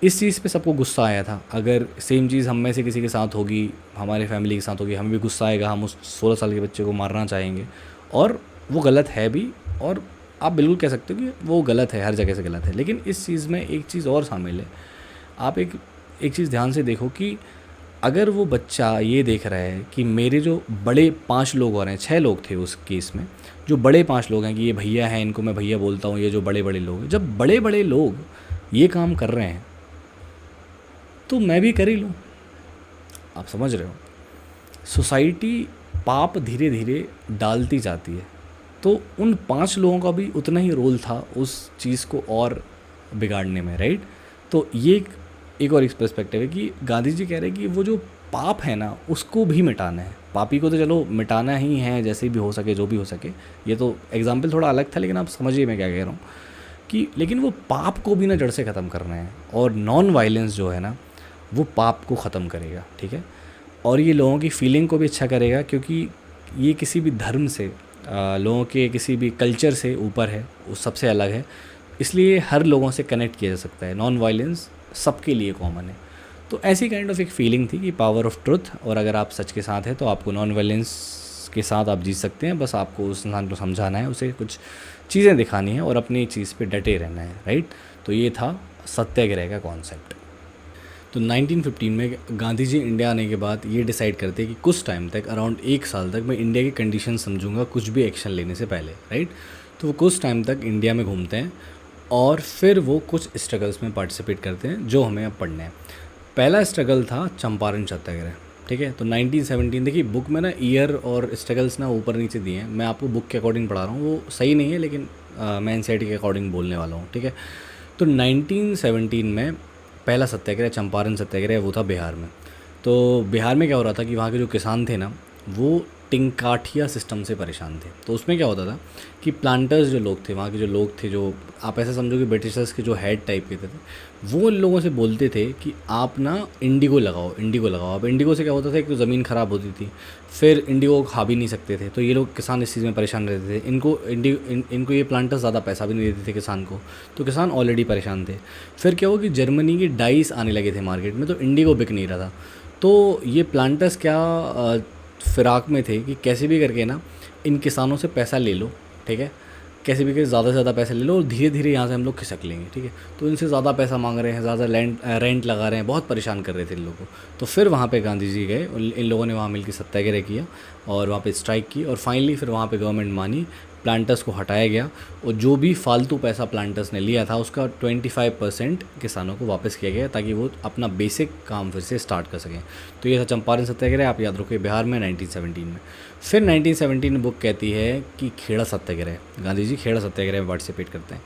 इस चीज़ पे सबको गुस्सा आया था। अगर सेम चीज़ हम में से किसी के साथ होगी, हमारे फैमिली के साथ होगी, हमें भी गुस्सा आएगा, हम उस 16 साल के बच्चे को मारना चाहेंगे, और वो गलत है भी, और आप बिल्कुल कह सकते हो कि वो गलत है, हर जगह से गलत है। लेकिन इस चीज़ में एक चीज़ और शामिल है। आप एक चीज़ ध्यान से देखो कि अगर वो बच्चा ये देख रहा है कि मेरे जो बड़े 5 लोग और हैं, 6 लोग थे उस केस में, जो बड़े 5 लोग हैं, कि ये भैया हैं, इनको मैं भैया बोलता हूँ, ये जो बड़े बड़े लोग हैं, जब बड़े बड़े लोग ये काम कर रहे हैं तो मैं भी कर ही लूँ। आप समझ रहे हो, सोसाइटी पाप धीरे धीरे डालती जाती है। तो उन 5 लोगों का भी उतना ही रोल था उस चीज़ को और बिगाड़ने में, राइट। तो ये एक और एक पर्सपेक्टिव है कि गांधी जी कह रहे हैं कि वो जो पाप है ना, उसको भी मिटाना है। पापी को तो चलो मिटाना ही है, जैसे भी हो सके, जो भी हो सके। ये तो एग्जाम्पल थोड़ा अलग था, लेकिन आप समझिए मैं क्या कह रहा हूँ, कि लेकिन वो पाप को भी ना जड़ से ख़त्म करना है। और नॉन वायलेंस जो है ना, वो पाप को ख़त्म करेगा, ठीक है। और ये लोगों की फीलिंग को भी अच्छा करेगा, क्योंकि ये किसी भी धर्म से, लोगों के किसी भी कल्चर से ऊपर है, वो सबसे अलग है, इसलिए हर लोगों से कनेक्ट किया जा सकता है। नॉन वायलेंस सबके लिए कॉमन है। तो ऐसी काइंड ऑफ एक फीलिंग थी कि पावर ऑफ ट्रुथ, और अगर आप सच के साथ हैं तो आपको नॉन वायलेंस के साथ आप जीत सकते हैं। बस आपको उस इंसान को समझाना है, उसे कुछ चीज़ें दिखानी है और अपनी चीज़ पे डटे रहना है, राइट। तो ये था सत्याग्रह का कॉन्सेप्ट। तो 1915 में गांधी जी इंडिया आने के बाद ये डिसाइड करते हैं कि कुछ टाइम तक, अराउंड 1 साल तक, मैं इंडिया की कंडीशन समझूंगा कुछ भी एक्शन लेने से पहले, राइट। तो वो कुछ टाइम तक इंडिया में घूमते हैं और फिर वो कुछ स्ट्रगल्स में पार्टिसिपेट करते हैं जो हमें अब पढ़ना है। पहला स्ट्रगल था चंपारण सत्याग्रह, ठीक है। तो 1917, देखिए बुक में ना ईयर और स्ट्रगल्स ना ऊपर नीचे दिए हैं, मैं आपको बुक के अकॉर्डिंग पढ़ा रहा हूँ, वो सही नहीं है, लेकिन मैं एनसीईआरटी के अकॉर्डिंग बोलने वाला हूँ, ठीक है। तो 1917 में पहला सत्याग्रह, चंपारण सत्याग्रह, वो था बिहार में। तो बिहार में क्या हो रहा था कि वहाँ के जो किसान थे ना, वो टिंकाठिया सिस्टम से परेशान थे। तो उसमें क्या होता था कि प्लांटर्स जो लोग थे, वहाँ के जो लोग थे, जो आप ऐसा समझो कि ब्रिटिशर्स के जो हेड टाइप के थे, वो इन लोगों से बोलते थे कि आप ना इंडिगो लगाओ, इंडिगो लगाओ। अब इंडिगो से क्या होता था, एक तो ज़मीन ख़राब होती थी, फिर इंडिगो खा भी नहीं सकते थे, तो ये लोग किसान इस चीज़ में परेशान रहते थे। इनको ये प्लांटर्स ज़्यादा पैसा भी नहीं देते थे किसान को, तो किसान ऑलरेडी परेशान थे। फिर क्या हुआ कि जर्मनी के डाइस आने लगे थे मार्केट में, तो इंडिगो बिक नहीं रहा था। तो ये प्लांटर्स क्या फिराक में थे कि कैसे भी करके ना इन किसानों से पैसा ले लो, ठीक है, कैसे भी करके ज़्यादा से ज़्यादा पैसे ले लो और धीरे धीरे यहाँ से हम लोग खिसक लेंगे, ठीक है। तो इनसे ज़्यादा पैसा मांग रहे हैं, ज़्यादा रेंट लगा रहे हैं, बहुत परेशान कर रहे थे इन लोगों को। तो फिर वहाँ पे गांधी जी गए, इन लोगों ने वहाँ मिलकर सत्याग्रह किया और वहाँ पे स्ट्राइक की और फाइनली फिर वहाँ पे गवर्नमेंट मानी, प्लांटर्स को हटाया गया और जो भी फालतू पैसा प्लांटर्स ने लिया था उसका 25% किसानों को वापस किया गया ताकि वो अपना बेसिक काम फिर से स्टार्ट कर सकें। तो ये था चंपारण सत्याग्रह, आप याद रखिए, बिहार में 1917 में। फिर 1917 में बुक कहती है कि खेड़ा सत्याग्रह, गांधी जी खेड़ा सत्याग्रह में पार्टिसिपेट करते हैं।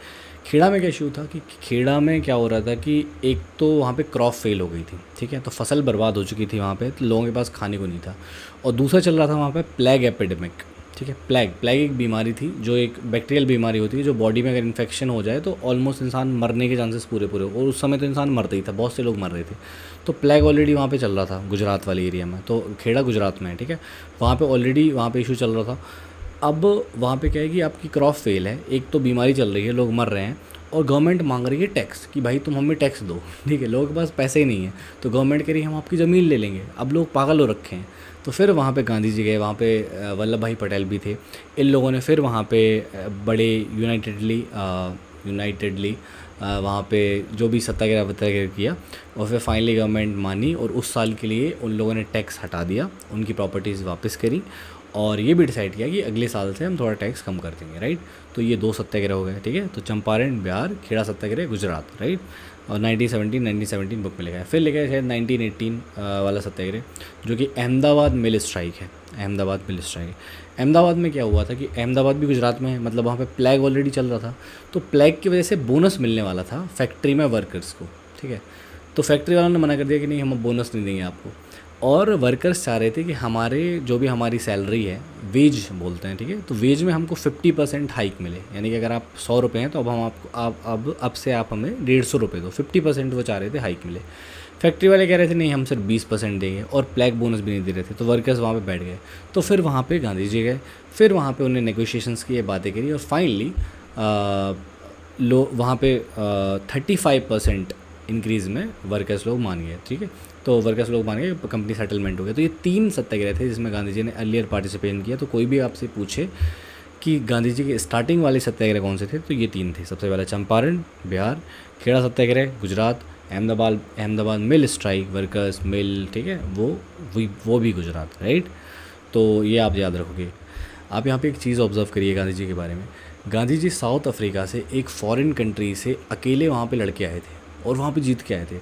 खेड़ा में क्या इशू था कि खेड़ा में क्या हो रहा था कि एक तो वहाँ पे क्रॉप फेल हो गई थी, ठीक है, तो फसल बर्बाद हो चुकी थी वहाँ पे, तो लोगों के पास खाने को नहीं था। और दूसरा चल रहा था वहाँ पे प्लेग एपिडेमिक, ठीक है। प्लेग एक बीमारी थी जो एक बैक्टीरियल बीमारी होती है, जो बॉडी में अगर इन्फेक्शन हो जाए तो ऑलमोस्ट इंसान मरने के चांसेस पूरे और उस समय तो इंसान मरते ही था, बहुत से लोग मर रहे थे। तो प्लेग ऑलरेडी वहाँ पे चल रहा था गुजरात वाले एरिया में, तो खेड़ा गुजरात में है, ठीक है। वहाँ पे ऑलरेडी वहाँ पे इशू चल रहा था। अब वहाँ पे क्या है कि आपकी क्रॉप फेल है, एक तो बीमारी चल रही है, लोग मर रहे हैं और गवर्नमेंट मांग रही है टैक्स कि भाई तुम हमें टैक्स दो, ठीक है। लोगों के पास पैसे ही नहीं है तो गवर्नमेंट कह रही है हम आपकी ज़मीन ले लेंगे। अब लोग पागल हो रखे हैं। तो फिर वहाँ पे गांधी जी गए, वहाँ पे वल्लभ भाई पटेल भी थे। इन लोगों ने फिर वहाँ पे बड़े यूनाइटेडली वहाँ पे जो भी सत्याग्रह किया और फिर फाइनली गवर्नमेंट मानी और उस साल के लिए उन लोगों ने टैक्स हटा दिया, उनकी प्रॉपर्टीज़ वापस करी और ये भी डिसाइड किया कि अगले साल से हम थोड़ा टैक्स कम कर देंगे, राइट। तो ये 2 सत्याग्रह हो गए, ठीक है। तो चंपारण बिहार, खेड़ा सत्याग्रह गुजरात, राइट। और 1917 बुक में लिखा है। फिर लिखा है शायद 1918 वाला सत्याग्रह जो कि अहमदाबाद मिल स्ट्राइक है। अहमदाबाद मिल स्ट्राइक, अहमदाबाद में क्या हुआ था कि अहमदाबाद भी गुजरात में है, मतलब वहाँ पे प्लेग ऑलरेडी चल रहा था। तो प्लेग की वजह से बोनस मिलने वाला था फैक्ट्री में वर्कर्स को, ठीक है। तो फैक्ट्री वालों ने मना कर दिया कि नहीं, हम बोनस नहीं देंगे आपको। और वर्कर्स चाह रहे थे कि हमारे जो भी हमारी सैलरी है, वेज बोलते हैं, ठीक है, तो वेज में हमको 50% हाइक मिले। यानी कि अगर आप 100 रुपये हैं तो अब हम आपको अब से आप हमें 150 रुपये दो, 50% वो चाह रहे थे हाइक मिले। फैक्ट्री वाले कह रहे थे नहीं, हम सिर्फ 20% देंगे और प्लेग बोनस भी नहीं दे रहे थे। तो वर्कर्स वहाँ पे बैठ गए। तो फिर वहाँ पे गांधी जी गए, फिर वहाँ पे उन्हें नेगोशिएशंस की, ये बातें करी और फाइनली वहाँ पे 35% इंक्रीज़ में वर्कर्स लोग मान गए, ठीक है। तो वर्कर्स लोग मान गए, कंपनी सेटलमेंट हो गया। तो ये 3 सत्याग्रह थे जिसमें गांधी जी ने अर्लियर पार्टिसिपेट किया। तो कोई भी आपसे पूछे कि गांधी जी के स्टार्टिंग वाले सत्याग्रह कौन से थे, तो ये 3 थे। सबसे पहले Champaran Bihar, Kheda Satyagraha Gujarat, Ahmedabad mill strike, workers mill, ठीक है, वो भी गुजरात, राइट। तो ये आप याद रखोगे। आप यहाँ पे एक चीज़ ऑब्जर्व करिए गांधी जी के बारे में। गांधी जी साउथ अफ्रीका से एक फॉरेन कंट्री से अकेले वहाँ पे लड़के आए थे और वहाँ पे जीत के आए थे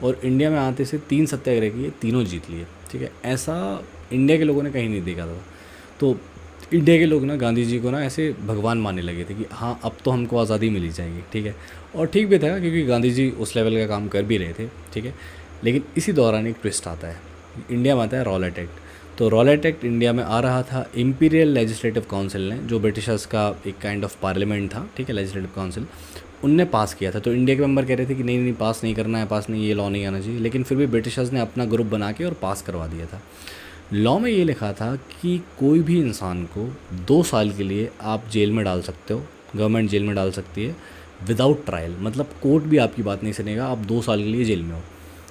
और इंडिया में आते से 3 सत्याग्रह किए, तीनों जीत लिए, ठीक है। ऐसा इंडिया के लोगों ने कहीं नहीं देखा था। तो इंडिया के लोग ना गांधी जी को ना ऐसे भगवान मानने लगे थे कि हाँ अब तो हमको आज़ादी मिली जाएगी, ठीक है। और ठीक भी था क्योंकि गांधी जी उस लेवल का काम कर भी रहे थे, ठीक है। लेकिन इसी दौरान एक ट्विस्ट आता है, इंडिया में आता है रॉलेट एक्ट। तो रॉलेट एक्ट इंडिया में आ रहा था इंपीरियल लेजिस्लेटिव काउंसिल ने, जो ब्रिटिशर्स का एक काइंड ऑफ पार्लियामेंट था, ठीक है, लेजिस्लेटिव काउंसिल, उनने पास किया था। तो इंडिया के मेंबर कह रहे थे कि नहीं पास नहीं करना है, पास नहीं, ये लॉ नहीं आना चाहिए। लेकिन फिर भी ब्रिटिशर्स ने अपना ग्रुप बना के और पास करवा दिया था। लॉ में ये लिखा था कि कोई भी इंसान को 2 साल के लिए आप जेल में डाल सकते हो, गवर्नमेंट जेल में डाल सकती है विदाउट ट्रायल, मतलब कोर्ट भी आपकी बात नहीं सुनेगा, आप 2 साल के लिए जेल में हो,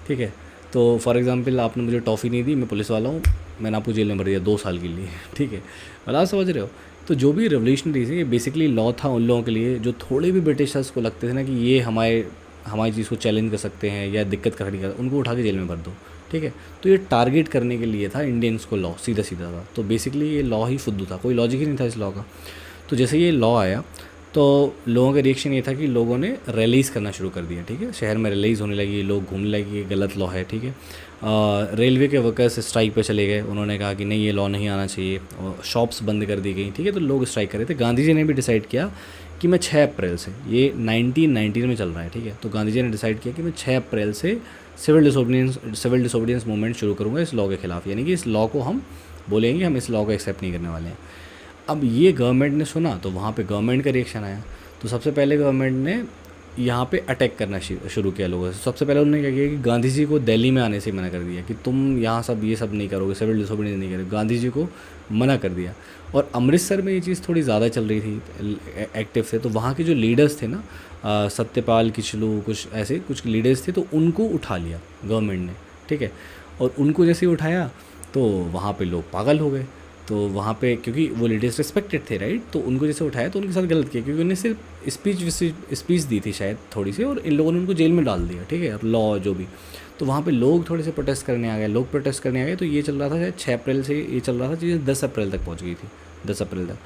ठीक है। तो फॉर एग्जांपल आपने मुझे टॉफ़ी नहीं दी, मैं पुलिस वाला हूँ, मैंने आपको जेल में भर दिया 2 साल के लिए, ठीक है। मतलब आप समझ रहे हो। तो जो भी रेवोल्यूशनरीज है, ये बेसिकली लॉ था उन लोगों के लिए जो थोड़े भी ब्रिटिशर्स को लगते थे ना कि ये हमारी चीज़ को चैलेंज कर सकते हैं या दिक्कत खड़ी कर, उनको उठा के जेल में भर दो, ठीक है। तो ये टारगेट करने के लिए था इंडियंस को लॉ, सीधा सीधा था। तो बेसिकली ये लॉ ही फुद्दू था, कोई लॉजिक ही नहीं था इस लॉ का। तो जैसे ये लॉ आया तो लोगों का रिएक्शन ये था कि लोगों ने रैलीज़ करना शुरू कर दिया, ठीक है। शहर में रैलीज़ होने लगी, लोग घूमने लगे, ये गलत लॉ है, ठीक है। रेलवे के वर्कर्स स्ट्राइक पे चले गए, उन्होंने कहा कि नहीं ये लॉ नहीं आना चाहिए, और शॉप्स बंद कर दी गई, ठीक है। तो लोग स्ट्राइक कर रहे थे। गांधी जी ने भी डिसाइड किया कि मैं 6 अप्रैल से, ये 1919 में चल रहा है, ठीक है। तो गांधी जी ने डिसाइड किया कि मैं 6 अप्रैल से सिविल डिसोबीडियंस मूवमेंट शुरू करूँगा इस लॉ के खिलाफ, यानी कि इस लॉ को हम बोलेंगे हम इस लॉ को एक्सेप्ट नहीं करने वाले हैं। अब ये गवर्नमेंट ने सुना तो वहाँ पे गवर्नमेंट का रिएक्शन आया। तो सबसे पहले गवर्नमेंट ने यहाँ पे अटैक करना शुरू किया लोगों से। सबसे पहले उन्होंने क्या किया कि गांधी जी को दिल्ली में आने से मना कर दिया कि तुम यहाँ ये सब नहीं करोगे, सिविल डिसोबीडियंस नहीं करोगे, गांधी जी को मना कर दिया। और अमृतसर में ये चीज़ थोड़ी ज़्यादा चल रही थी एक्टिव से, तो वहाँ के जो लीडर्स थे ना, सत्यपाल किचलू, कुछ ऐसे कुछ लीडर्स थे, तो उनको उठा लिया गवर्नमेंट ने, ठीक है। और उनको जैसे ही उठाया तो वहाँ पे लोग पागल हो गए। तो वहाँ पे क्योंकि वो लेडीज़ रिस्पेक्टेड थे राइट, तो उनको जैसे उठाया तो उनके साथ गलत किया, क्योंकि उन्हें सिर्फ स्पीच दी थी शायद थोड़ी सी, और इन लोगों ने उनको जेल में डाल दिया, ठीक है, लॉ जो भी। तो वहाँ पे लोग थोड़े से प्रोटेस्ट करने आ गए, तो ये चल रहा था शायद 6 अप्रैल से ये चल रहा था, चीज़ें 10 अप्रैल तक पहुँच गई थी, 10 अप्रैल तक।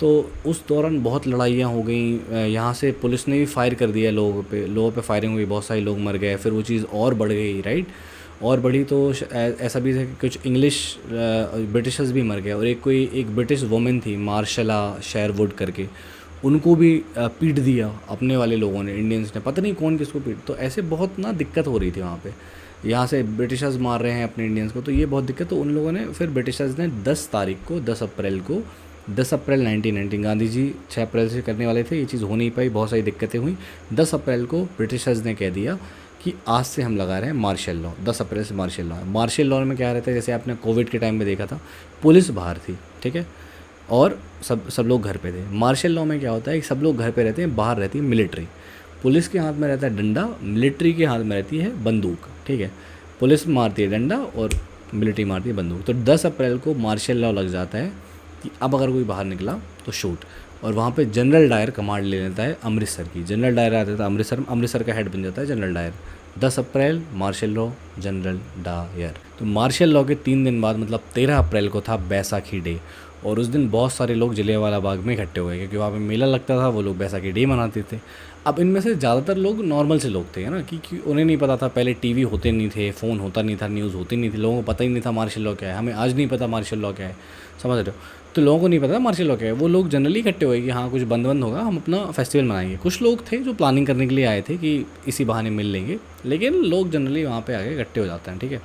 तो उस दौरान बहुत लड़ाइयाँ हो गई, यहाँ से पुलिस ने भी फायर कर दिया लोगों पे फायरिंग हुई, बहुत सारे लोग मर गए, फिर वो चीज़ और बढ़ गई राइट। और बढ़ी तो ऐसा भी था कि कुछ इंग्लिश ब्रिटिशर्स भी मर गए, और एक ब्रिटिश वुमेन थी मार्शला शेरवुड करके, उनको भी पीट दिया अपने वाले लोगों ने, इंडियंस ने, पता नहीं कौन किसको पीट। तो ऐसे बहुत ना दिक्कत हो रही थी वहाँ पे, यहाँ से ब्रिटिशर्स मार रहे हैं अपने इंडियंस को, तो ये बहुत दिक्कत। तो उन लोगों ने फिर ब्रिटिशर्स ने 10 अप्रैल 1919, गांधी जी 6 अप्रैल से करने वाले थे, ये चीज़ हो नहीं पाई, बहुत सारी दिक्कतें हुई। 10 अप्रैल को ब्रिटिशर्स ने कह दिया कि आज से हम लगा रहे हैं मार्शल लॉ। 10 अप्रैल से मार्शल लॉ में क्या रहता है, जैसे आपने कोविड के टाइम में देखा था, पुलिस बाहर थी, ठीक है, और सब लोग घर पे थे। मार्शल लॉ में क्या होता है कि सब लोग घर पे रहते हैं, बाहर रहती है मिलिट्री, पुलिस के हाथ में रहता है डंडा, मिलिट्री के हाथ में रहती है बंदूक, ठीक है। पुलिस मारती है डंडा और मिलिट्री मारती है बंदूक। तो 10 अप्रैल को मार्शल लॉ लग जाता है कि अब अगर कोई बाहर निकला तो शूट। और वहाँ पे जनरल डायर कमांड ले लेता है अमृतसर की, जनरल डायर आता था अमृतसर का हेड बन जाता है जनरल डायर। 10 अप्रैल मार्शल लॉ, जनरल डायर। तो मार्शल लॉ के 3 दिन बाद मतलब 13 अप्रैल को था बैसाखी डे, और उस दिन बहुत सारे लोग जलियांवाला बाग में इकट्ठे हुए, क्योंकि वहाँ पे मेला लगता था, वो लोग बैसाखी डे मनाते थे। अब इनमें से ज़्यादातर लोग नॉर्मल से लोग थे, है ना, क्योंकि उन्हें नहीं पता था, पहले टीवी होते नहीं थे, फ़ोन होता नहीं था, न्यूज़ होती नहीं थी, लोगों को पता ही नहीं था मार्शल लॉ क्या है। हमें आज नहीं पता मार्शल लॉ क्या है, समझ रहे हो। तो लोगों को नहीं पता मार्शल लॉ क्या है, वो लोग जनरली इकट्ठे हुए कि हाँ कुछ बंद होगा, हम अपना फेस्टिवल मनाएंगे। कुछ लोग थे जो प्लानिंग करने के लिए आए थे कि इसी बहाने मिल लेंगे, लेकिन लोग जनरली वहाँ पे आके इकट्ठे हो जाते हैं, ठीक है।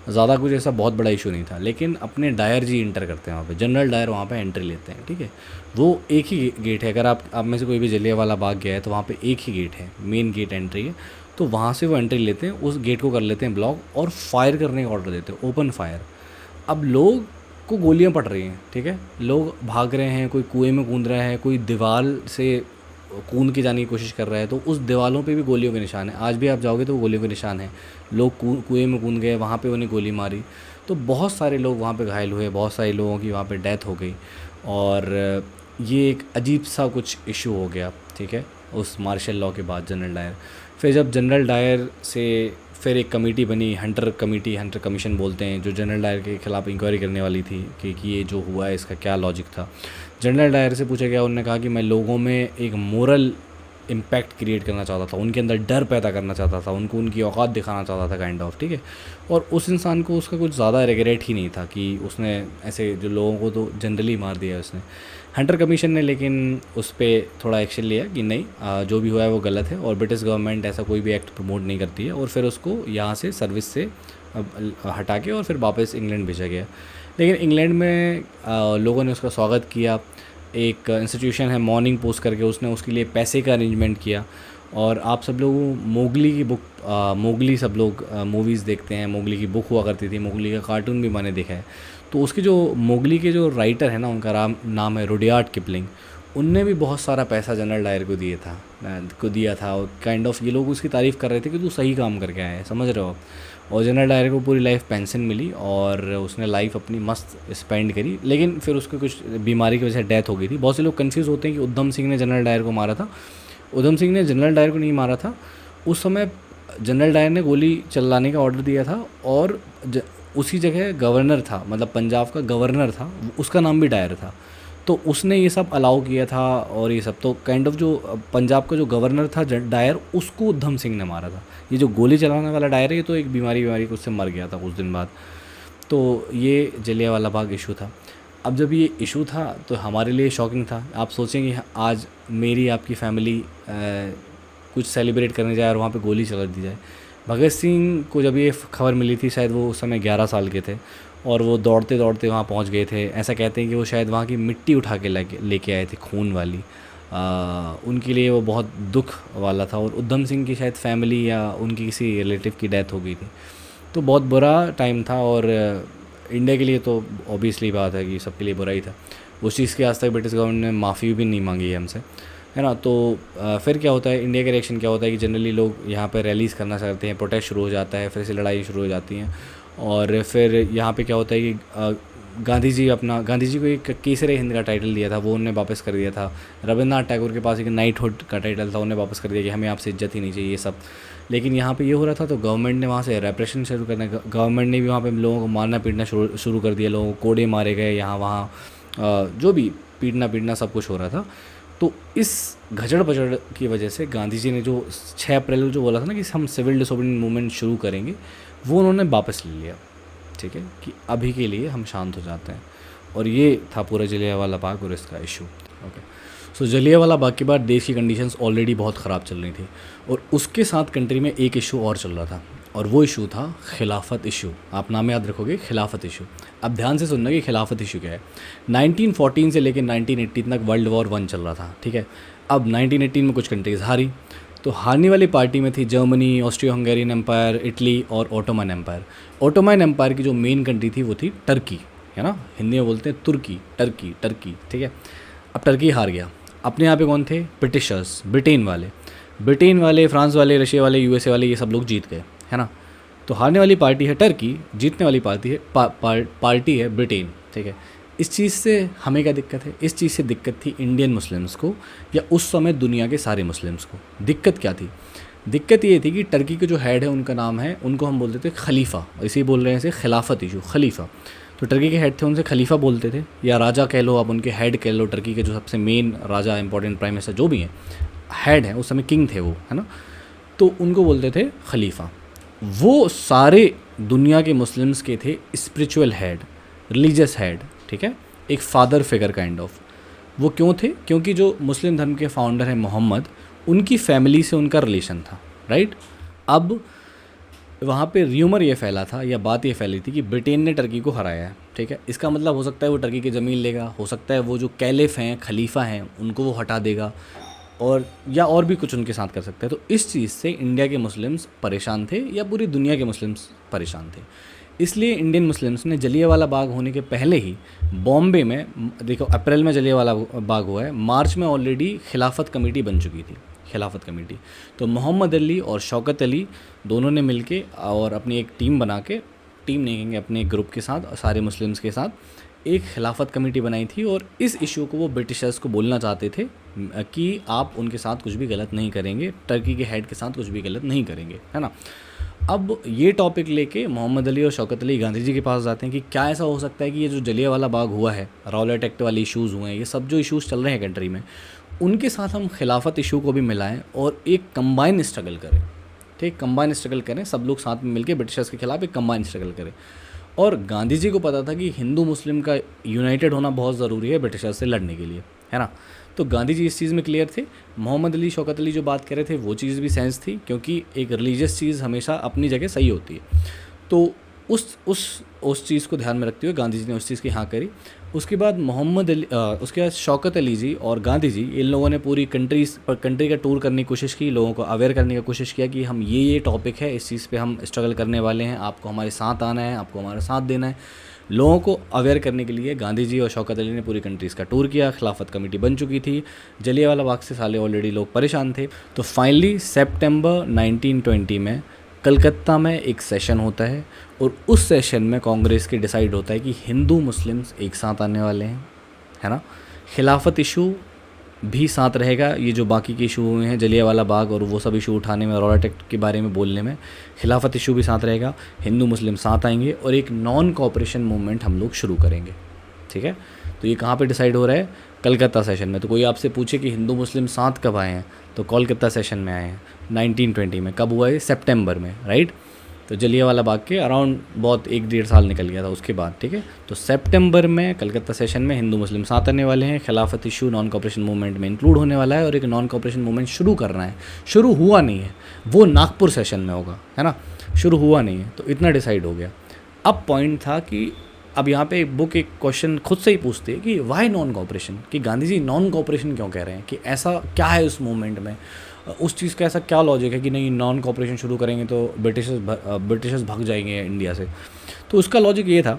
ज़्यादा कुछ ऐसा बहुत बड़ा इशू नहीं था, लेकिन अपने डायर जी इंटर करते हैं वहाँ पे, जनरल डायर वहाँ पे एंट्री लेते हैं, ठीक है। वो एक ही गेट है, अगर आप में से कोई भी जलियांवाला बाग गया है तो वहाँ पे एक ही गेट है, मेन गेट एंट्री है। तो वहाँ से वो एंट्री लेते हैं, उस गेट को कर लेते हैं ब्लॉक और फायर करने का ऑर्डर देते हैं, ओपन फायर। अब लोग को गोलियां पड़ रही हैं, ठीक है, लोग भाग रहे हैं, कोई कुएं में कूद रहा है, कोई दीवार से कूद के जाने की कोशिश कर रहा है, तो उस दीवारों पे भी गोलियों के निशान हैं। आज भी आप जाओगे तो वो गोलियों के निशान हैं, लोग कुएं में कूद गए, वहाँ पे उन्हें गोली मारी, तो बहुत सारे लोग वहाँ पे घायल हुए, बहुत सारे लोगों की वहाँ पे डेथ हो गई। और ये एक अजीब सा कुछ इशू हो गया, ठीक है, उस मार्शल लॉ के बाद जनरल डायर। फिर जब जनरल डायर से फिर एक कमेटी बनी, हंटर कमीशन बोलते हैं, जो जनरल डायर के ख़िलाफ़ इंक्वायरी करने वाली थी कि ये जो हुआ है इसका क्या लॉजिक था। जनरल डायर से पूछा गया, उन्होंने कहा कि मैं लोगों में एक मोरल इम्पैक्ट क्रिएट करना चाहता था, उनके अंदर डर पैदा करना चाहता था, उनको उनकी औकात दिखाना चाहता था काइंड ऑफ, ठीक है। और उस इंसान को उसका कुछ ज़्यादा रिग्रेट ही नहीं था कि उसने ऐसे जो लोगों को तो जनरली मार दिया उसने। हंटर कमीशन ने लेकिन उस पर थोड़ा एक्शन लिया कि नहीं, जो भी हुआ है वो गलत है, और ब्रिटिश गवर्नमेंट ऐसा कोई भी एक्ट प्रमोट नहीं करती है, और फिर उसको यहाँ से सर्विस से हटा के और फिर वापस इंग्लैंड भेजा गया। लेकिन इंग्लैंड में लोगों ने उसका स्वागत किया, एक इंस्टीट्यूशन है मॉर्निंग पोस्ट करके, उसने उसके लिए पैसे का अरेंजमेंट किया। और आप सब लोग मोगली की बुक, मोगली सब लोग मूवीज़ देखते हैं, मोगली की बुक हुआ करती थी, मोगली का कार्टून भी मैंने देखा है। तो उसके जो मोगली के जो राइटर है ना, उनका नाम है रुडयार्ड किपलिंग, उनने भी बहुत सारा पैसा जनरल डायर को दिया था, और काइंड ऑफ ये लोग उसकी तारीफ़ कर रहे थे कि तू सही काम करके आया है, समझ रहे हो आप। और जनरल डायर को पूरी लाइफ पेंशन मिली, और उसने लाइफ अपनी मस्त स्पेंड करी, लेकिन फिर उसको कुछ बीमारी की वजह से डेथ हो गई थी। बहुत से लोग कंफ्यूज होते हैं कि उधम सिंह ने जनरल डायर को मारा था। उधम सिंह ने जनरल डायर को नहीं मारा था, उस समय जनरल डायर ने गोली चलाने का ऑर्डर दिया था, और उसी जगह गवर्नर था, मतलब पंजाब का गवर्नर था, उसका नाम भी डायर था, तो उसने ये सब अलाउ किया था। और ये सब तो काइंड ऑफ जो पंजाब का जो गवर्नर था डायर, उसको उधम सिंह ने मारा था। ये जो गोली चलाने वाला डायर है, ये तो एक बीमारी को उससे मर गया था कुछ दिन बाद। तो ये जलियांवाला बाग इशू था। अब जब ये इशू था तो हमारे लिए शॉकिंग था। आप सोचेंगे आज मेरी आपकी फैमिली कुछ सेलिब्रेट करने जाए और वहाँ पे गोली चला दी जाए। भगत सिंह को जब ये खबर मिली थी, शायद वो उस समय 11 साल के थे, और वो दौड़ते दौड़ते वहाँ पहुँच गए थे। ऐसा कहते हैं कि वो शायद वहाँ की मिट्टी उठा के लेके आए थे, खून वाली। उनके लिए वो बहुत दुख वाला था। और उधम सिंह की शायद फैमिली या उनकी किसी रिलेटिव की डेथ हो गई थी, तो बहुत बुरा टाइम था। और इंडिया के लिए तो ऑब्वियसली बात है कि सबके लिए बुरा ही था। उस चीज़ की आज तक ब्रिटिश गवर्नमेंट ने माफ़ी भी नहीं मांगी है हमसे, है ना। तो फिर क्या होता है, इंडिया का रिएक्शन क्या होता है कि जनरली लोग यहाँ पर रैलीज़ करना चाहते हैं, प्रोटेस्ट शुरू हो जाता है, फिर से लड़ाई शुरू हो जाती हैं। और फिर यहाँ पे क्या होता है कि गांधी जी को एक केसरे हिंद का टाइटल दिया था, वो उन्होंने वापस कर दिया था। रविंद्रनाथ टैगोर के पास एक नाइटहुड का टाइटल था, उन्हें वापस कर दिया कि हमें आपसे इज्जत ही नहीं चाहिए ये सब। लेकिन यहाँ पे ये हो रहा था तो गवर्नमेंट ने वहाँ से रेप्रेशन शुरू करना, गवर्नमेंट ने भी वहाँ पे लोगों को मारना पीटना शुरू कर दिया, लोगों को कोड़े मारे गए यहाँ वहाँ, जो भी पीटना सब कुछ हो रहा था। तो इस घचड़ पचड़ की वजह से गांधी जी ने जो 6 अप्रैल को जो बोला था ना कि हम सिविल डिसोबीडियंस मूवमेंट शुरू करेंगे, वो उन्होंने वापस ले लिया। ठीक है, कि अभी के लिए हम शांत हो जाते हैं। और ये था पूरा जलियांवाला बाग और इसका इशू। ओके, सो जलियांवाला बाग के बाद देश की कंडीशंस ऑलरेडी बहुत ख़राब चल रही थी, और उसके साथ कंट्री में एक इशू और चल रहा था, और वो इशू था खिलाफत इशू। आप नाम याद रखोगे, खिलाफत इशू। अब ध्यान से सुनना कि खिलाफत इशू क्या है। 1914 से लेकर 1918 तक वर्ल्ड वॉर 1 चल रहा था। ठीक है, अब 1918 में कुछ कंट्रीज़ हारी, तो हारने वाली पार्टी में थी Germany, Austro Hungarian empire, Italy और ओटोमन एम्पायर। ओटोमन एम्पायर की जो मेन कंट्री थी वो थी टर्की, है ना, हिंदी में बोलते हैं तुर्की, टर्की। ठीक है, अब टर्की हार गया। अपने यहाँ पे कौन थे? ब्रिटिशर्स, ब्रिटेन वाले, फ्रांस वाले, रशिया वाले, यूएसए वाले, ये सब लोग जीत गए, है ना। तो हारने वाली पार्टी है टर्की, जीतने वाली पार्टी है ब्रिटेन। ठीक है, इस चीज़ से हमें क्या दिक्कत है? इस चीज़ से दिक्कत थी इंडियन मुस्लिम्स को, या उस समय दुनिया के सारे मुस्लिम्स को। दिक्कत क्या थी? दिक्कत ये थी कि टर्की के जो हेड है, उनका नाम है, उनको हम बोलते थे खलीफा, इसे बोल रहे हैं इसे खिलाफत इशू, खलीफा। तो टर्की के हेड थे, उनसे खलीफा बोलते थे, या राजा कह लो, आप उनके हेड कह लो। टर्की के जो सबसे मेन राजा, इंपॉर्टेंट प्राइम मिनिस्टर जो भी हैं, हेड हैं, उस समय किंग थे वो, है ना, तो उनको बोलते थे खलीफा। वो सारे दुनिया के मुस्लिम्स के थे स्पिरिचुअल हेड, रिलीजियस हेड। ठीक है, एक फादर फिगर काइंड ऑफ। वो क्यों थे? क्योंकि जो मुस्लिम धर्म के फाउंडर हैं मोहम्मद, उनकी फैमिली से उनका रिलेशन था, राइट। अब वहाँ पे र्यूमर ये फैला था, या बात ये फैली थी कि ब्रिटेन ने टर्की को हराया है। ठीक है, इसका मतलब हो सकता है वो टर्की की ज़मीन लेगा, हो सकता है वो जो कैलिफ हैं, खलीफा हैं, उनको वो हटा देगा, और भी कुछ उनके साथ कर सकते हैं। तो इस चीज़ से इंडिया के मुस्लिम्स परेशान थे, या पूरी दुनिया के मुस्लिम्स परेशान थे। इसलिए इंडियन मुस्लिम्स ने जलियांवाला बाग होने के पहले ही बॉम्बे में, देखो अप्रैल में जलियांवाला बाग हुआ है, मार्च में ऑलरेडी खिलाफत कमेटी बन चुकी थी, खिलाफत कमेटी। तो मोहम्मद अली और शौकत अली दोनों ने मिलके और अपनी एक टीम बना के, टीम नहीं कहेंगे, अपने ग्रुप के साथ, सारे मुस्लिम्स के साथ एक खिलाफत कमेटी बनाई थी। और इस इशू को वो ब्रिटिशर्स को बोलना चाहते थे कि आप उनके साथ कुछ भी गलत नहीं करेंगे, टर्की के हेड के साथ कुछ भी गलत नहीं करेंगे, है ना। अब ये टॉपिक लेके मोहम्मद अली और शौकत अली गांधी जी के पास जाते हैं कि क्या ऐसा हो सकता है कि ये जो जलियांवाला बाग हुआ है, रॉलेट एक्ट वाले इश्यूज़ हुए हैं, ये सब जो इश्यूज़ चल रहे हैं कंट्री में, उनके साथ हम खिलाफत इशू को भी मिलाएं और एक कंबाइन स्ट्रगल करें। ठीक, कंबाइन स्ट्रगल करें, सब लोग साथ में मिलकर ब्रिटिशर्स के खिलाफ एक कंबाइन स्ट्रगल करें। और गांधी जी को पता था कि हिंदू मुस्लिम का यूनाइटेड होना बहुत ज़रूरी है ब्रिटिशर्स से लड़ने के लिए, है ना। तो गांधी जी इस चीज़ में क्लियर थे। मोहम्मद अली, शौकत अली जो बात कर रहे थे, वो चीज़ भी सेंस थी, क्योंकि एक रिलीजियस चीज़ हमेशा अपनी जगह सही होती है। तो उस चीज़ को ध्यान में रखते हुए गांधी जी ने उस चीज़ की हाँ करी। उसके बाद उसके बाद शौकत अली जी और गांधी जी, इन लोगों ने पूरी कंट्री का टूर करने की कोशिश की, लोगों को अवेयर करने की कोशिश किया कि हम ये टॉपिक है, इस चीज़ पे हम स्ट्रगल करने वाले हैं, आपको हमारे साथ आना है, आपको हमारा साथ देना है। लोगों को अवेयर करने के लिए गांधी जी और शौकत अली ने पूरी कंट्रीज़ का टूर किया। खिलाफत कमेटी बन चुकी थी, जलियांवाला बाग से साले ऑलरेडी लोग परेशान थे। तो फाइनली सितंबर 1920 में कलकत्ता में एक सेशन होता है, और उस सेशन में कांग्रेस के डिसाइड होता है कि हिंदू मुस्लिम्स एक साथ आने वाले हैं, है ना। खिलाफत इशू भी साथ रहेगा, ये जो बाकी के इशू हुए हैं जलियांवाला बाग और वो सब इशू उठाने में, रॉलेट एक्ट के बारे में बोलने में, खिलाफत इशू भी साथ रहेगा, हिंदू मुस्लिम साथ आएंगे और एक नॉन कोऑपरेशन मूवमेंट हम लोग शुरू करेंगे। ठीक है, तो ये कहाँ पे डिसाइड हो रहा है? कलकत्ता सेशन में। तो कोई आपसे पूछे कि हिंदू मुस्लिम साथ कब आए हैं, तो कोलकाता सेशन में आए हैं 1920 में। कब हुआ है? सितंबर में, राइट। तो जलियांवाला बाग के अराउंड बहुत 1-1.5 साल निकल गया था उसके बाद। ठीक है, तो सितंबर में कलकत्ता सेशन में हिंदू मुस्लिम साथ आने वाले हैं, खिलाफत इशू नॉन कोऑपरेशन मूवमेंट में इंक्लूड होने वाला है, और एक नॉन कोऑपरेशन मूवमेंट शुरू करना है। शुरू हुआ नहीं है, वो नागपुर सेशन में होगा, है ना, शुरू हुआ नहीं है। तो इतना डिसाइड हो गया। अब पॉइंट था कि अब यहाँ पे एक बुक एक क्वेश्चन खुद से ही पूछती है कि वाई नॉन कोऑपरेशन, कि गांधी जी नॉन कोऑपरेशन क्यों कह रहे हैं, कि ऐसा क्या है उस मूवमेंट में, उस चीज़ का ऐसा क्या लॉजिक है कि नहीं नॉन कोऑपरेशन शुरू करेंगे तो ब्रिटिशर्स भाग जाएंगे इंडिया से। तो उसका लॉजिक ये था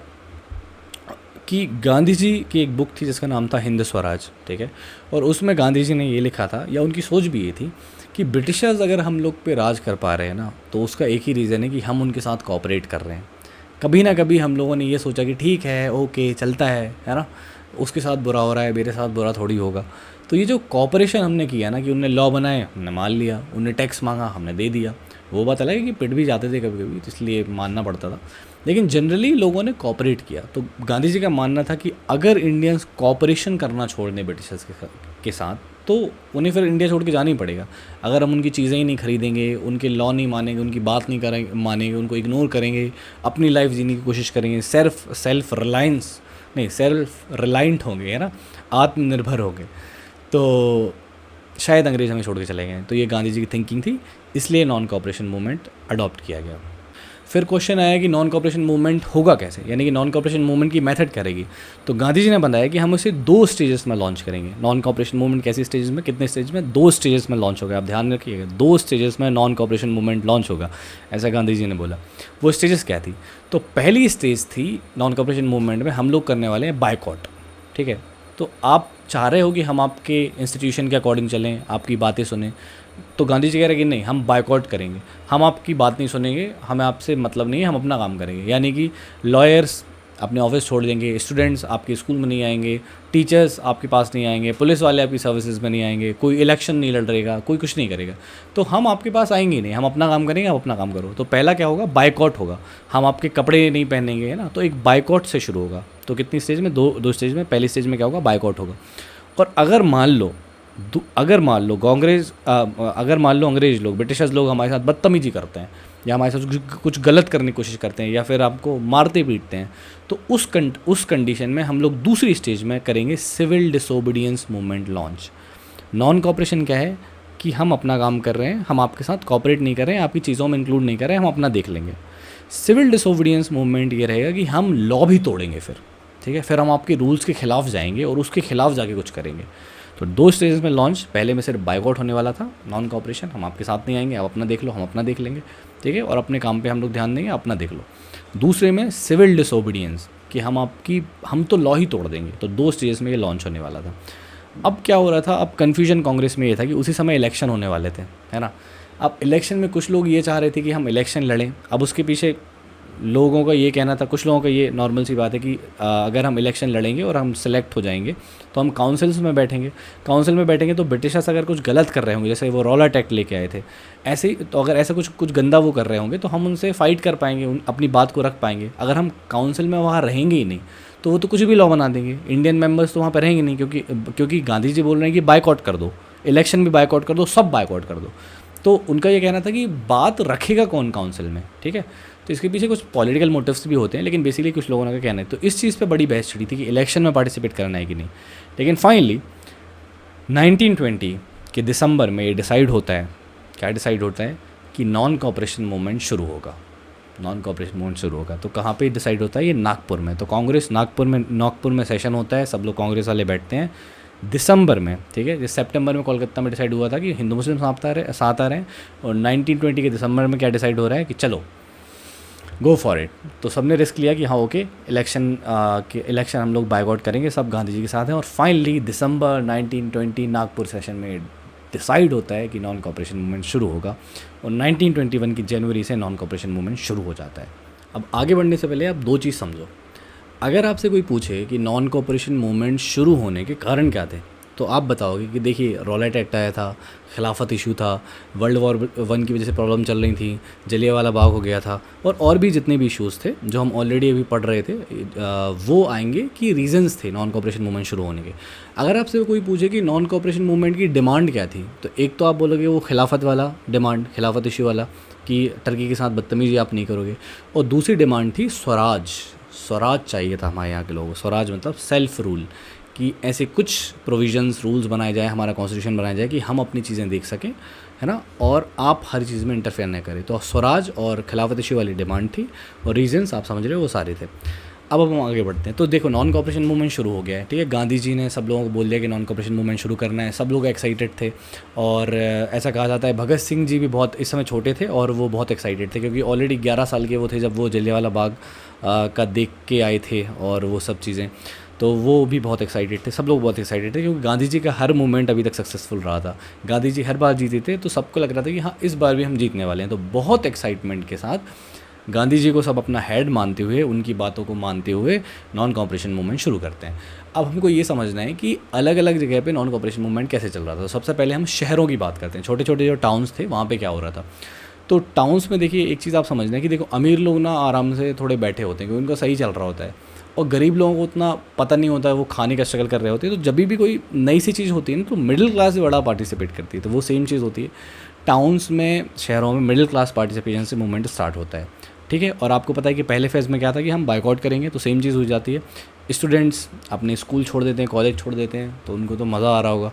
कि गांधी जी की एक बुक थी जिसका नाम था हिंद स्वराज। ठीक है, और उसमें गांधी जी ने ये लिखा था, या उनकी सोच भी ये थी, कि ब्रिटिशर्स अगर हम लोग पे राज कर पा रहे हैं ना, तो उसका एक ही रीज़न है कि हम उनके साथ कोऑपरेट कर रहे हैं। कभी ना कभी हम लोगों ने ये सोचा कि ठीक है, ओके, चलता है ना, उसके साथ बुरा हो रहा है, मेरे साथ बुरा थोड़ी होगा। तो ये जो कॉपरेशन हमने किया ना, कि उनने लॉ बनाए, हमने मान लिया, उनने टैक्स मांगा, हमने दे दिया। वो बात अलग है कि पिट भी जाते थे कभी कभी, तो इसलिए मानना पड़ता था, लेकिन जनरली लोगों ने कॉपरेट किया। तो गांधी जी का मानना था कि अगर इंडियंस कॉपरेशन करना छोड़ दें ब्रिटिशर्स के साथ, तो उन्हें फिर इंडिया छोड़ के जाना ही पड़ेगा। अगर हम उनकी चीज़ें ही नहीं खरीदेंगे, उनके लॉ नहीं मानेंगे, उनकी बात नहीं करेंगे, मानेंगे, उनको इग्नोर करेंगे, अपनी लाइफ जीने की कोशिश करेंगे, सेल्फ रिलायंट होंगे, है ना, आत्मनिर्भर होंगे, तो शायद अंग्रेज हमें छोड़ के चले गए। तो ये गांधी जी की थिंकिंग थी, इसलिए नॉन कॉपरेशन मूवमेंट अडॉप्ट किया गया। फिर क्वेश्चन आया कि नॉन कॉपरेशन मूवमेंट होगा कैसे, यानी कि नॉन कॉपरेशन मूवमेंट की मेथड क्या रहेगी। तो गांधी जी ने बताया कि हम उसे 2 स्टेजेस में लॉन्च करेंगे। नॉन कॉपरेशन मूवमेंट कैसी स्टेजेस में, कितने स्टेज में? 2 स्टेजेस में लॉन्च होगा। आप ध्यान रखिएगा, 2 स्टेजेस में नॉन कॉपरेशन मूवमेंट लॉन्च होगा, ऐसा गांधी जी ने बोला। वो स्टेजेस क्या थी? तो पहली स्टेज थी नॉन कॉपरेशन मूवमेंट में, हम लोग करने वाले हैं बायकॉट, ठीक है। तो आप चाह रहे हो कि हम आपके इंस्टीट्यूशन के अकॉर्डिंग चलें, आपकी बातें सुने, तो गांधी जी कह रहे हैं कि नहीं, हम बायकॉट करेंगे, हम आपकी बात नहीं सुनेंगे, हमें आपसे मतलब नहीं है, हम अपना काम करेंगे। यानी कि लॉयर्स अपने ऑफिस छोड़ देंगे, स्टूडेंट्स आपके स्कूल में नहीं आएंगे, टीचर्स आपके पास नहीं आएंगे, पुलिस वाले आपकी सर्विसेज में नहीं आएंगे, कोई इलेक्शन नहीं लड़ेगा, कोई कुछ नहीं करेगा, तो हम आपके पास आएंगे ही नहीं, हम अपना काम करेंगे, आप अपना काम करो। तो पहला क्या होगा? बायकॉट होगा, हम आपके कपड़े नहीं पहनेंगे, है ना। तो एक बायकॉट से शुरू होगा। तो कितनी स्टेज में? दो स्टेज में। पहली स्टेज में क्या होगा? बायकॉट होगा। और अगर मान लो अंग्रेज लोग, ब्रिटिशर्स लोग हमारे साथ बदतमीजी करते हैं, या हमारे साथ कुछ गलत करने की कोशिश करते हैं, या फिर आपको मारते पीटते हैं, तो उस कंडीशन में हम लोग दूसरी स्टेज में करेंगे civil disobedience movement launch. Non cooperation क्या है? कि हम अपना काम कर रहे हैं, हम आपके साथ कॉपरेट नहीं कर रहे हैं, आपकी चीज़ों में इंक्लूड नहीं कर रहे हैं, हम अपना देख लेंगे। सिविल डिसोबीडियंस मूवमेंट ये रहेगा कि हम लॉ भी तोड़ेंगे फिर, ठीक है, फिर हम आपके रूल्स के खिलाफ जाएंगे और उसके खिलाफ जाके कुछ करेंगे। तो 2 स्टेजेस में लॉन्च। पहले में सिर्फ बायकॉट होने वाला था, नॉन कॉपरेशन, हम आपके साथ नहीं आएंगे, आप अपना देख लो, हम अपना देख लेंगे, ठीक है, और अपने काम पे हम लोग ध्यान देंगे, अपना देख लो। दूसरे में सिविल डिसोबीडियंस, कि हम तो लॉ ही तोड़ देंगे। तो 2 स्टेजेस में ये लॉन्च होने वाला था। अब क्या हो रहा था? अब कन्फ्यूजन कांग्रेस में ये था कि उसी समय इलेक्शन होने वाले थे, है ना। अब इलेक्शन में कुछ लोग ये चाह रहे थे कि हम इलेक्शन लड़ें। अब उसके पीछे लोगों का ये कहना था, कुछ लोगों का ये नॉर्मल सी बात है कि अगर हम इलेक्शन लड़ेंगे और हम सेलेक्ट हो जाएंगे तो हम काउंसिल्स में बैठेंगे। काउंसिल में बैठेंगे तो ब्रिटिशर्स अगर कुछ गलत कर रहे होंगे, जैसे वो रॉलेट एक्ट लेके आए थे, ऐसे ही, तो अगर ऐसा कुछ गंदा वो कर रहे होंगे तो हम उनसे फ़ाइट कर पाएंगे, अपनी बात को रख पाएंगे। अगर हम काउंसिल में वहाँ रहेंगे ही नहीं तो वो तो कुछ भी लॉ बना देंगे, इंडियन मेंबर्स तो वहाँ पर रहेंगे नहीं, क्योंकि गांधी जी बोल रहे हैं कि बायकॉट कर दो, इलेक्शन भी बायकॉट कर दो, सब बायकॉट कर दो। तो उनका ये कहना था कि बात रखेगा कौन काउंसिल में, ठीक है। तो इसके पीछे कुछ पॉलिटिकल मोटिव्स भी होते हैं, लेकिन बेसिकली कुछ लोगों का कहना है। तो इस चीज़ पे बड़ी बहस छिड़ी थी कि इलेक्शन में पार्टिसिपेट करना है कि नहीं। लेकिन फाइनली 1920 के दिसंबर में ये डिसाइड होता है, क्या डिसाइड होता है? कि नॉन कॉपरेशन मूवमेंट शुरू होगा। तो कहाँ पे डिसाइड होता है? ये नागपुर में। तो कांग्रेस नागपुर में सेशन होता है, सब लोग कांग्रेस वाले बैठते हैं दिसंबर में, ठीक है। जिस सितंबर में कोलकाता में डिसाइड हुआ था कि हिंदू मुस्लिम साथ आ रहे हैं, और 1920 के दिसंबर में क्या डिसाइड हो रहा है कि चलो गो फॉर इट। तो सबने रिस्क लिया कि हाँ ओके, इलेक्शन हम लोग बायकॉट करेंगे, सब गांधी जी के साथ हैं। और फाइनली दिसंबर 1920 नागपुर सेशन में डिसाइड होता है कि नॉन कॉपरेशन मूवमेंट शुरू होगा, और 1921 की जनवरी से नॉन कॉपरेशन मूवमेंट शुरू हो जाता है। अब आगे बढ़ने से पहले आप 2 चीज़ समझो। अगर आपसे कोई पूछे कि नॉन कॉपरेशन मूवमेंट शुरू होने के कारण क्या थे, तो आप बताओगे कि देखिए, रॉलेट एक्ट आया था, खिलाफत इशू था, वर्ल्ड वॉर 1 की वजह से प्रॉब्लम चल रही थी, जलियांवाला बाग हो गया था, और भी जितने भी इश्यूज़ थे जो हम ऑलरेडी अभी पढ़ रहे थे, वो आएंगे कि रीजंस थे नॉन कॉपरेशन मूवमेंट शुरू होने के। अगर आपसे कोई पूछे कि नॉन कॉपरेशन मूवमेंट की डिमांड क्या थी, तो एक तो आप बोलोगे वो खिलाफत वाला डिमांड, खिलाफत इशू वाला, कि टर्की के साथ बदतमीजी आप नहीं करोगे। और दूसरी डिमांड थी स्वराज चाहिए था हमारे यहाँ के लोगों को। स्वराज मतलब सेल्फ रूल, कि ऐसे कुछ प्रोविजंस, रूल्स बनाए जाए, हमारा कॉन्स्टिट्यूशन बनाया जाए कि हम अपनी चीज़ें देख सकें, है ना, और आप हर चीज़ में इंटरफेयर न करें। तो स्वराज और खिलाफत इशू वाली डिमांड थी, और रीजंस आप समझ रहे हो वो सारे थे। अब हम आगे बढ़ते हैं। तो देखो, नॉन कॉपरेशन मूवमेंट शुरू हो गया है, ठीक है। गांधी जी ने सब लोगों को बोल दिया कि नॉन कॉपरेशन मूवमेंट शुरू करना है, सब लोग एक्साइटेड थे। और ऐसा कहा जाता है भगत सिंह जी भी बहुत इस समय छोटे थे और वो बहुत एक्साइटेड थे, क्योंकि ऑलरेडी 11 साल के वो थे जब वो जलियांवाला बाग का देख के आए थे और वो सब चीज़ें। तो वो भी बहुत एक्साइटेड थे, सब लोग बहुत एक्साइटेड थे, क्योंकि गांधी जी का हर मूवमेंट अभी तक सक्सेसफुल रहा था। गांधी जी हर बार जीते थे, तो सबको लग रहा था कि हाँ, इस बार भी हम जीतने वाले हैं। तो बहुत एक्साइटमेंट के साथ गांधी जी को सब अपना हेड मानते हुए, उनकी बातों को मानते हुए नॉन कॉपरेशन मूवमेंट शुरू करते हैं। अब हमको ये समझना है कि अलग अलग जगह पे नॉन कॉपरेशन मूवमेंट कैसे चल रहा था। तो सबसे पहले हम शहरों की बात करते हैं, छोटे छोटे जो टाउन्स थे वहाँ पे क्या हो रहा था। तो टाउन्स में देखिए एक चीज़ आप समझना है कि देखो अमीर लोग ना आराम से थोड़े बैठे होते हैं क्योंकि उनका सही चल रहा होता है, और गरीब लोगों को उतना पता नहीं होता है, वो खाने का स्ट्रगल कर रहे होते हैं। तो जब भी कोई नई सी चीज़ होती है ना तो मिडिल क्लास भी बड़ा पार्टिसिपेट करती है। तो वो सेम चीज़ होती है टाउन्स में, शहरों में मिडिल क्लास पार्टिसिपेशन से मूवमेंट स्टार्ट होता है, ठीक है। और आपको पता है कि पहले फेज़ में क्या था कि हम बाइकआउट करेंगे, तो सेम चीज़ हो जाती है। स्टूडेंट्स अपने स्कूल छोड़ देते हैं, कॉलेज छोड़ देते हैं, तो उनको तो मज़ा आ रहा होगा।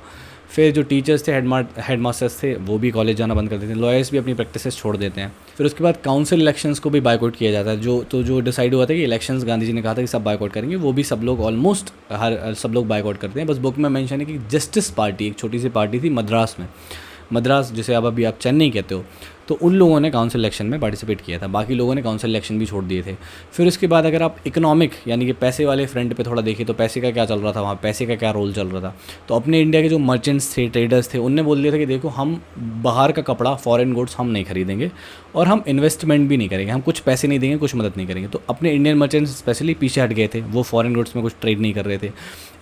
फिर जो टीचर्स थे, हेड मास्टर्स थे, वो भी कॉलेज जाना बंद कर देते हैं। लॉयर्स भी अपनी प्रैक्टिसेस छोड़ देते हैं। फिर उसके बाद काउंसिल इलेक्शंस को भी बाइकआउट किया जाता है। जो डिसाइड हुआ था कि इलेक्शंस, गांधी जी ने कहा था कि सब बाइकआउट करेंगे, वो भी सब लोग ऑलमोस्ट सब लोग बाइकआउट करते हैं। बस बुक में मेंशन है कि जस्टिस पार्टी, एक छोटी सी पार्टी थी मद्रास में, मद्रास जिसे अब अभी आप चेन्नई कहते हो, तो उन लोगों ने काउंसिल इलेक्शन में पार्टिसिपेट किया था। बाकी लोगों ने काउंसिल इलेक्शन भी छोड़ दिए थे। फिर उसके बाद अगर आप इकोनॉमिक यानी कि पैसे वाले फ्रंट पे थोड़ा देखें तो पैसे का क्या चल रहा था वहाँ, पैसे का क्या रोल चल रहा था। तो अपने इंडिया के जो मर्चेंट्स थे, ट्रेडर्स थे, उनने बोल दिया था कि देखो हम बाहर का कपड़ा, फॉरेन गुड्स हम नहीं खरीदेंगे और हम इन्वेस्टमेंट भी नहीं करेंगे, हम कुछ पैसे नहीं देंगे, कुछ मदद नहीं करेंगे। तो अपने इंडियन मर्चेंट्स स्पेशली पीछे हट गए थे, वो फॉरेन गुड्स में कुछ ट्रेड नहीं कर रहे थे।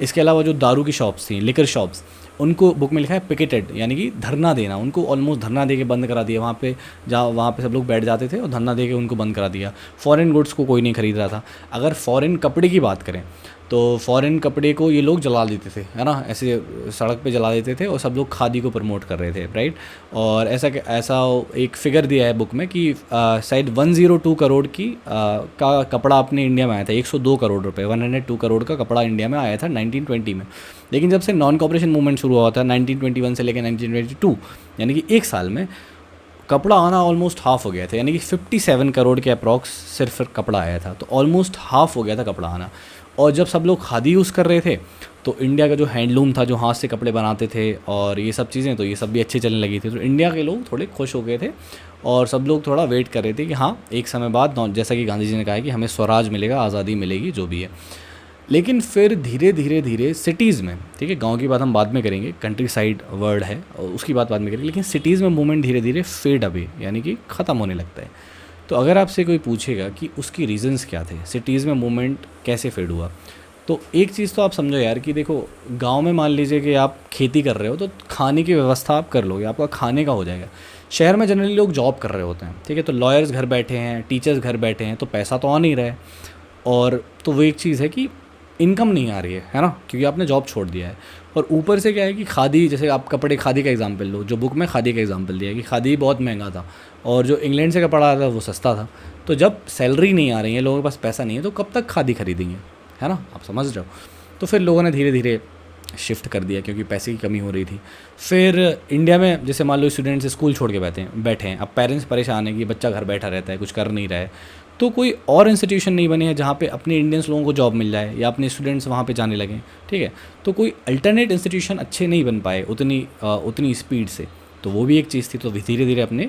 इसके अलावा जो दारू की शॉप्स थी, लिकर शॉप्स, उनको बुक में लिखा है पिकेटेड, यानी कि धरना देना, उनको ऑलमोस्ट धरना दे के बंद करा दिया। वहाँ पे जहाँ वहाँ पे सब लोग बैठ जाते थे और धरना दे के उनको बंद करा दिया। फॉरेन गुड्स को कोई नहीं खरीद रहा था। अगर फॉरेन कपड़े की बात करें तो फॉरेन कपड़े को ये लोग जला देते थे, है ना, ऐसे सड़क पे जला देते थे, और सब लोग खादी को प्रमोट कर रहे थे, राइट। और ऐसा एक फिगर दिया है बुक में कि शायद 102 करोड़ का कपड़ा अपने इंडिया में आया था, 102 करोड़ रुपए, 102 करोड़ का कपड़ा इंडिया में आया था 1920 में। लेकिन जब से नॉन कॉपरेशन मूवमेंट शुरू हुआ था 1921 से लेकर 1922, यानी कि एक साल में कपड़ा आना ऑलमोस्ट हाफ हो गया था, यानी कि 57 करोड़ के अप्रॉक्स सिर्फ कपड़ा आया था। तो ऑलमोस्ट हाफ हो गया था कपड़ा आना। और जब सब लोग खादी यूज़ कर रहे थे तो इंडिया का जो हैंडलूम था, जो हाथ से कपड़े बनाते थे और ये सब चीज़ें, तो ये सब भी अच्छी चलने लगी थी। तो इंडिया के लोग थोड़े खुश हो गए थे और सब लोग थोड़ा वेट कर रहे थे कि हाँ एक समय बाद, जैसा कि गांधी जी ने कहा है कि हमें स्वराज मिलेगा, आज़ादी मिलेगी, जो भी है। लेकिन फिर धीरे धीरे धीरे सिटीज़ में, ठीक है, गांव की बात हम बाद में करेंगे, कंट्री साइड वर्ड है और उसकी बात बाद में करेंगे, लेकिन सिटीज़ में मूवमेंट धीरे धीरे फेड अवे, यानी कि ख़त्म होने लगता है। तो अगर आपसे कोई पूछेगा कि उसकी रीज़न्स क्या थे, सिटीज़ में मूवमेंट कैसे फेड हुआ, तो एक चीज़ तो आप समझो यार कि देखो गांव में मान लीजिए कि आप खेती कर रहे हो तो खाने की व्यवस्था आप कर लोगे, आपका खाने का हो जाएगा। शहर में जनरली लोग जॉब कर रहे होते हैं, ठीक है, तो लॉयर्स घर बैठे हैं, टीचर्स घर बैठे हैं, तो पैसा तो आ नहीं रहा है। और तो वो एक चीज़ है कि इनकम नहीं आ रही है ना, क्योंकि आपने जॉब छोड़ दिया है। और ऊपर से क्या है कि खादी, जैसे आप कपड़े, खादी का एग्जांपल लो, जो बुक में खादी का एग्जांपल दिया है कि खादी बहुत महंगा था और जो इंग्लैंड से कपड़ा आया था वो सस्ता था। तो जब सैलरी नहीं आ रही है, लोगों के पास पैसा नहीं है, तो कब तक खादी खरीदेंगे, है ना, आप समझ रहे हो। तो फिर लोगों ने धीरे धीरे शिफ्ट कर दिया क्योंकि पैसे की कमी हो रही थी। फिर इंडिया में जैसे मान लो स्टूडेंट्स स्कूल छोड़ के बैठे हैं, अब पेरेंट्स परेशान है कि बच्चा घर बैठा रहता है, कुछ कर नहीं रहा है, तो कोई और इंस्टीट्यूशन नहीं बने हैं जहाँ पे अपने इंडियंस लोगों को जॉब मिल जाए या अपने स्टूडेंट्स वहाँ पे जाने लगें, ठीक है। तो कोई अल्टरनेट इंस्टीट्यूशन अच्छे नहीं बन पाए उतनी स्पीड से। तो वो भी एक चीज़ थी। तो धीरे धीरे अपने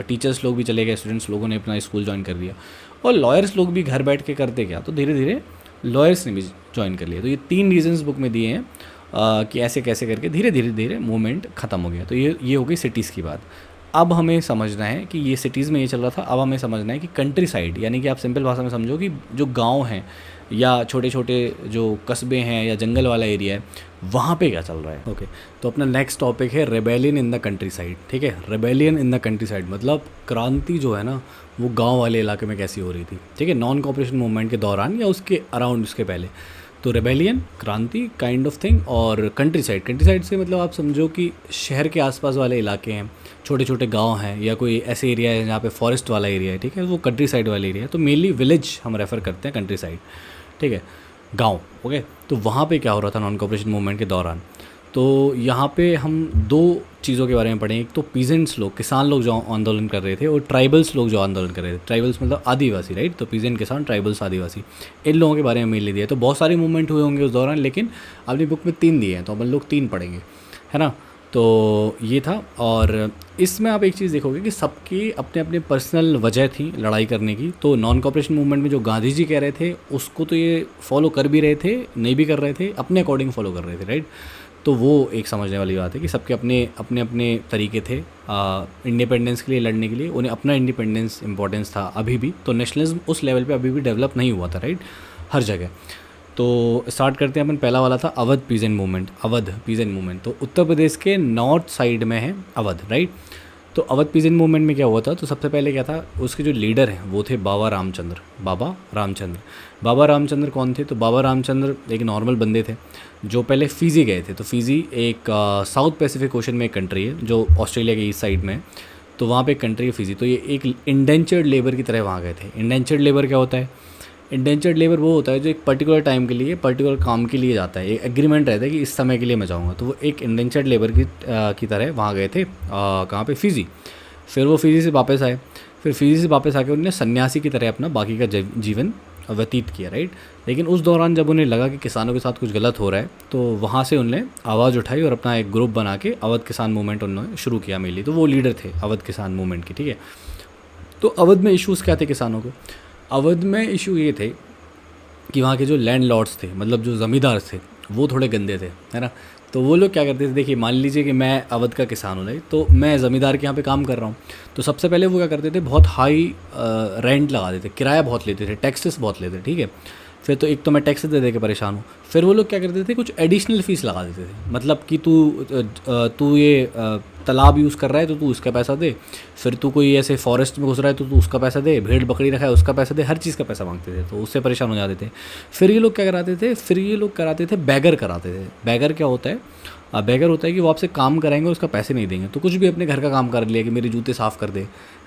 टीचर्स लोग भी चले गए, स्टूडेंट्स लोगों ने अपना स्कूल ज्वाइन कर लिया, और लॉयर्स लोग भी घर बैठ के करते क्या, तो धीरे धीरे लॉयर्स ने भी ज्वाइन कर लिया। तो ये 3 रीजंस बुक में दिए हैं कि ऐसे कैसे करके धीरे धीरे धीरे मूवमेंट ख़त्म हो गया। तो ये हो गई सिटीज़ की बात। अब हमें समझना है कि ये सिटीज़ में ये चल रहा था, अब हमें समझना है कि कंट्री साइड, यानी कि आप सिंपल भाषा में समझो कि जो गांव हैं या छोटे छोटे जो कस्बे हैं या जंगल वाला एरिया है, वहाँ पे क्या चल रहा है। ओके, तो अपना नेक्स्ट टॉपिक है rebellion in the country side, ठीक है। Rebellion in the country side मतलब क्रांति जो है ना वो गांव वाले इलाके में कैसी हो रही थी, ठीक है, नॉन कॉपरेशन मूवमेंट के दौरान या उसके अराउंड, उसके पहले। तो रेबेलियन, क्रांति काइंड ऑफ थिंग, और कंट्री साइड से मतलब आप समझो कि शहर के आसपास वाले इलाके हैं, छोटे छोटे गांव हैं, या कोई ऐसे एरिया है जहाँ पे फॉरेस्ट वाला एरिया है, ठीक है, वो कंट्री साइड वाला एरिया है। तो मेनली विलेज हम रेफ़र करते हैं कंट्री साइड, ठीक है, गांव। ओके, तो वहाँ पे क्या हो रहा था नॉन कॉपरेशन मूवमेंट के दौरान। तो यहाँ पे हम 2 चीज़ों के बारे में पढ़ें। एक तो पीजेंट्स लोग, किसान लोग जो आंदोलन कर रहे थे, और ट्राइबल्स लोग जो आंदोलन कर रहे थे। ट्राइबल्स मतलब आदिवासी, राइट, तो पीजेंट किसान, ट्राइबल्स आदिवासी, इन लोगों के बारे में मेनली दिया। तो बहुत सारे मूवमेंट हुए होंगे उस दौरान, लेकिन अपनी बुक में 3 दिए हैं तो अपन लोग 3 पढ़ेंगे, है ना। तो ये था। और इसमें आप एक चीज़ देखोगे कि सबकी अपने अपने पर्सनल वजह थी लड़ाई करने की। तो नॉन कॉपरेशन मूवमेंट में जो गांधी जी कह रहे थे उसको तो ये फॉलो कर भी रहे थे, नहीं भी कर रहे थे, अपने अकॉर्डिंग फॉलो कर रहे थे, राइट। तो वो एक समझने वाली बात है कि सबके अपने अपने अपने तरीके थे इंडिपेंडेंस के लिए लड़ने के लिए। उन्हें अपना इंडिपेंडेंस इंपॉर्टेंस था अभी भी, तो नेशनलिज्म उस लेवल पे अभी भी डेवलप नहीं हुआ था, राइट, हर जगह। तो स्टार्ट करते हैं अपन। पहला वाला था Awadh peasant movement. Awadh peasant movement तो उत्तर प्रदेश के नॉर्थ साइड में है अवध, राइट। तो अवध पीजेंट मूवमेंट में क्या हुआ था, तो सबसे पहले क्या था, उसके जो लीडर हैं वो थे बाबा रामचंद्र। बाबा रामचंद्र, बाबा रामचंद्र कौन थे, तो बाबा रामचंद्र एक नॉर्मल बंदे थे जो पहले फ़िजी गए थे। तो फ़िजी एक साउथ पैसिफिक ओशन में एक कंट्री है जो ऑस्ट्रेलिया के ईस्ट साइड में है। तो वहाँ पे एक कंट्री है फ़िजी। तो ये एक इंडेंचर्ड लेबर की तरह वहाँ गए थे। इंडेंचर्ड लेबर क्या होता है, इंडेंचर्ड लेबर वो होता है जो एक पर्टिकुलर टाइम के लिए पर्टिकुलर काम के लिए जाता है, एक एग्रीमेंट रहता है कि इस समय के लिए मैं जाऊँगा। तो वो एक इंडेंचर्ड लेबर की तरह वहाँ गए थे, कहाँ पे, फ़िजी। फिर वो फ़िजी से वापस आए। फिर फ़िजी से वापस आके उन्होंने सन्यासी की तरह अपना बाकी का जीवन व्यतीत किया, राइट। लेकिन उस दौरान जब उन्हें लगा कि किसानों के साथ कुछ गलत हो रहा है, तो वहाँ से उन्होंने आवाज़ उठाई और अपना एक ग्रुप बना के अवध किसान मूवमेंट उन्होंने शुरू किया मेनली। तो वो लीडर थे अवध किसान मूवमेंट के, ठीक है। तो अवध में इश्यूज़ क्या थे किसानों को, अवध में इशू ये थे कि वहाँ के जो लैंड लॉर्ड्स थे, मतलब जो ज़मींदार थे, वो थोड़े गंदे थे, है ना। तो वो लोग क्या करते थे, देखिए मान लीजिए कि मैं अवध का किसान हूँ, नहीं, तो मैं ज़मींदार के यहाँ पे काम कर रहा हूँ। तो सबसे पहले वो क्या करते थे, बहुत हाई रेंट लगा देते, किराया बहुत लेते थे, टैक्सेस बहुत लेते, ठीक है। फिर तो एक तो मैं टैक्स दे के परेशान हूँ। फिर वो लोग क्या करते थे, कुछ एडिशनल फ़ीस लगा देते थे, मतलब कि तू ये तालाब यूज़ कर रहा है तो तू उसका पैसा दे। फिर तू कोई ऐसे फॉरेस्ट में घुस रहा है तो तू उसका पैसा दे, भेड़ बकरी रखा है उसका पैसा दे, हर चीज़ का पैसा मांगते थे। तो उससे परेशान हो जाते थे। फिर ये लोग क्या कराते थे, फिर ये लोग कराते थे बैगर कराते थे। बैगर क्या होता है, बैगर होता है कि वो आपसे काम कराएंगे और उसका पैसे नहीं देंगे। तो कुछ भी अपने घर का काम कर लिया कि मेरे जूते साफ़ कर दे,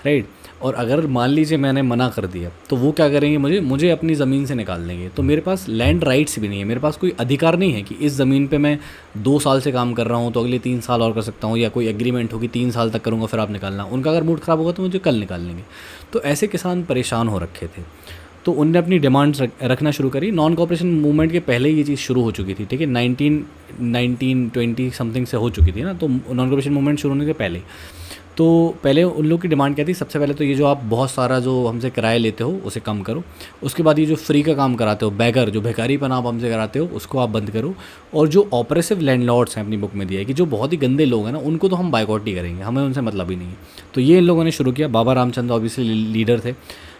राइट। और अगर मान लीजिए मैंने मना कर दिया तो वो क्या करेंगे, मुझे अपनी ज़मीन से निकाल देंगे। तो मेरे पास लैंड राइट्स भी नहीं है, मेरे पास कोई अधिकार नहीं है कि इस ज़मीन पे मैं 2 साल से काम कर रहा हूँ तो अगले 3 साल और कर सकता हूँ, या कोई एग्रीमेंट हो कि 3 साल तक करूँगा फिर आप निकालना। उनका अगर मूड ख़राब होगा तो मुझे कल निकाल लेंगे। तो ऐसे किसान परेशान हो रखे थे। तो उनने अपनी डिमांड्स रखना शुरू करी। नॉन कॉपरेशन मूवमेंट के पहले ये चीज़ शुरू हो चुकी थी, ठीक है, 1920 समथिंग से हो चुकी थी ना। तो नॉन कॉपरेशन मूवमेंट शुरू होने के पहले, तो पहले उन लोग की डिमांड क्या थी, सबसे पहले तो ये जो आप बहुत सारा जो हमसे किराया लेते हो उसे कम करो। उसके बाद ये जो फ्री का काम कराते हो, बैगर जो भिखारीपन आप हमसे कराते हो उसको आप बंद करो। और जो ऑपरेसिव लैंडलॉर्ड्स हैं, अपनी बुक में दिया है कि जो बहुत ही गंदे लोग हैं ना, उनको तो हम बाइकआउट ही करेंगे, हमें उनसे मतलब ही नहीं है। तो ये इन लोगों ने शुरू किया। बाबा रामचंद्र ऑब्वियसली लीडर थे।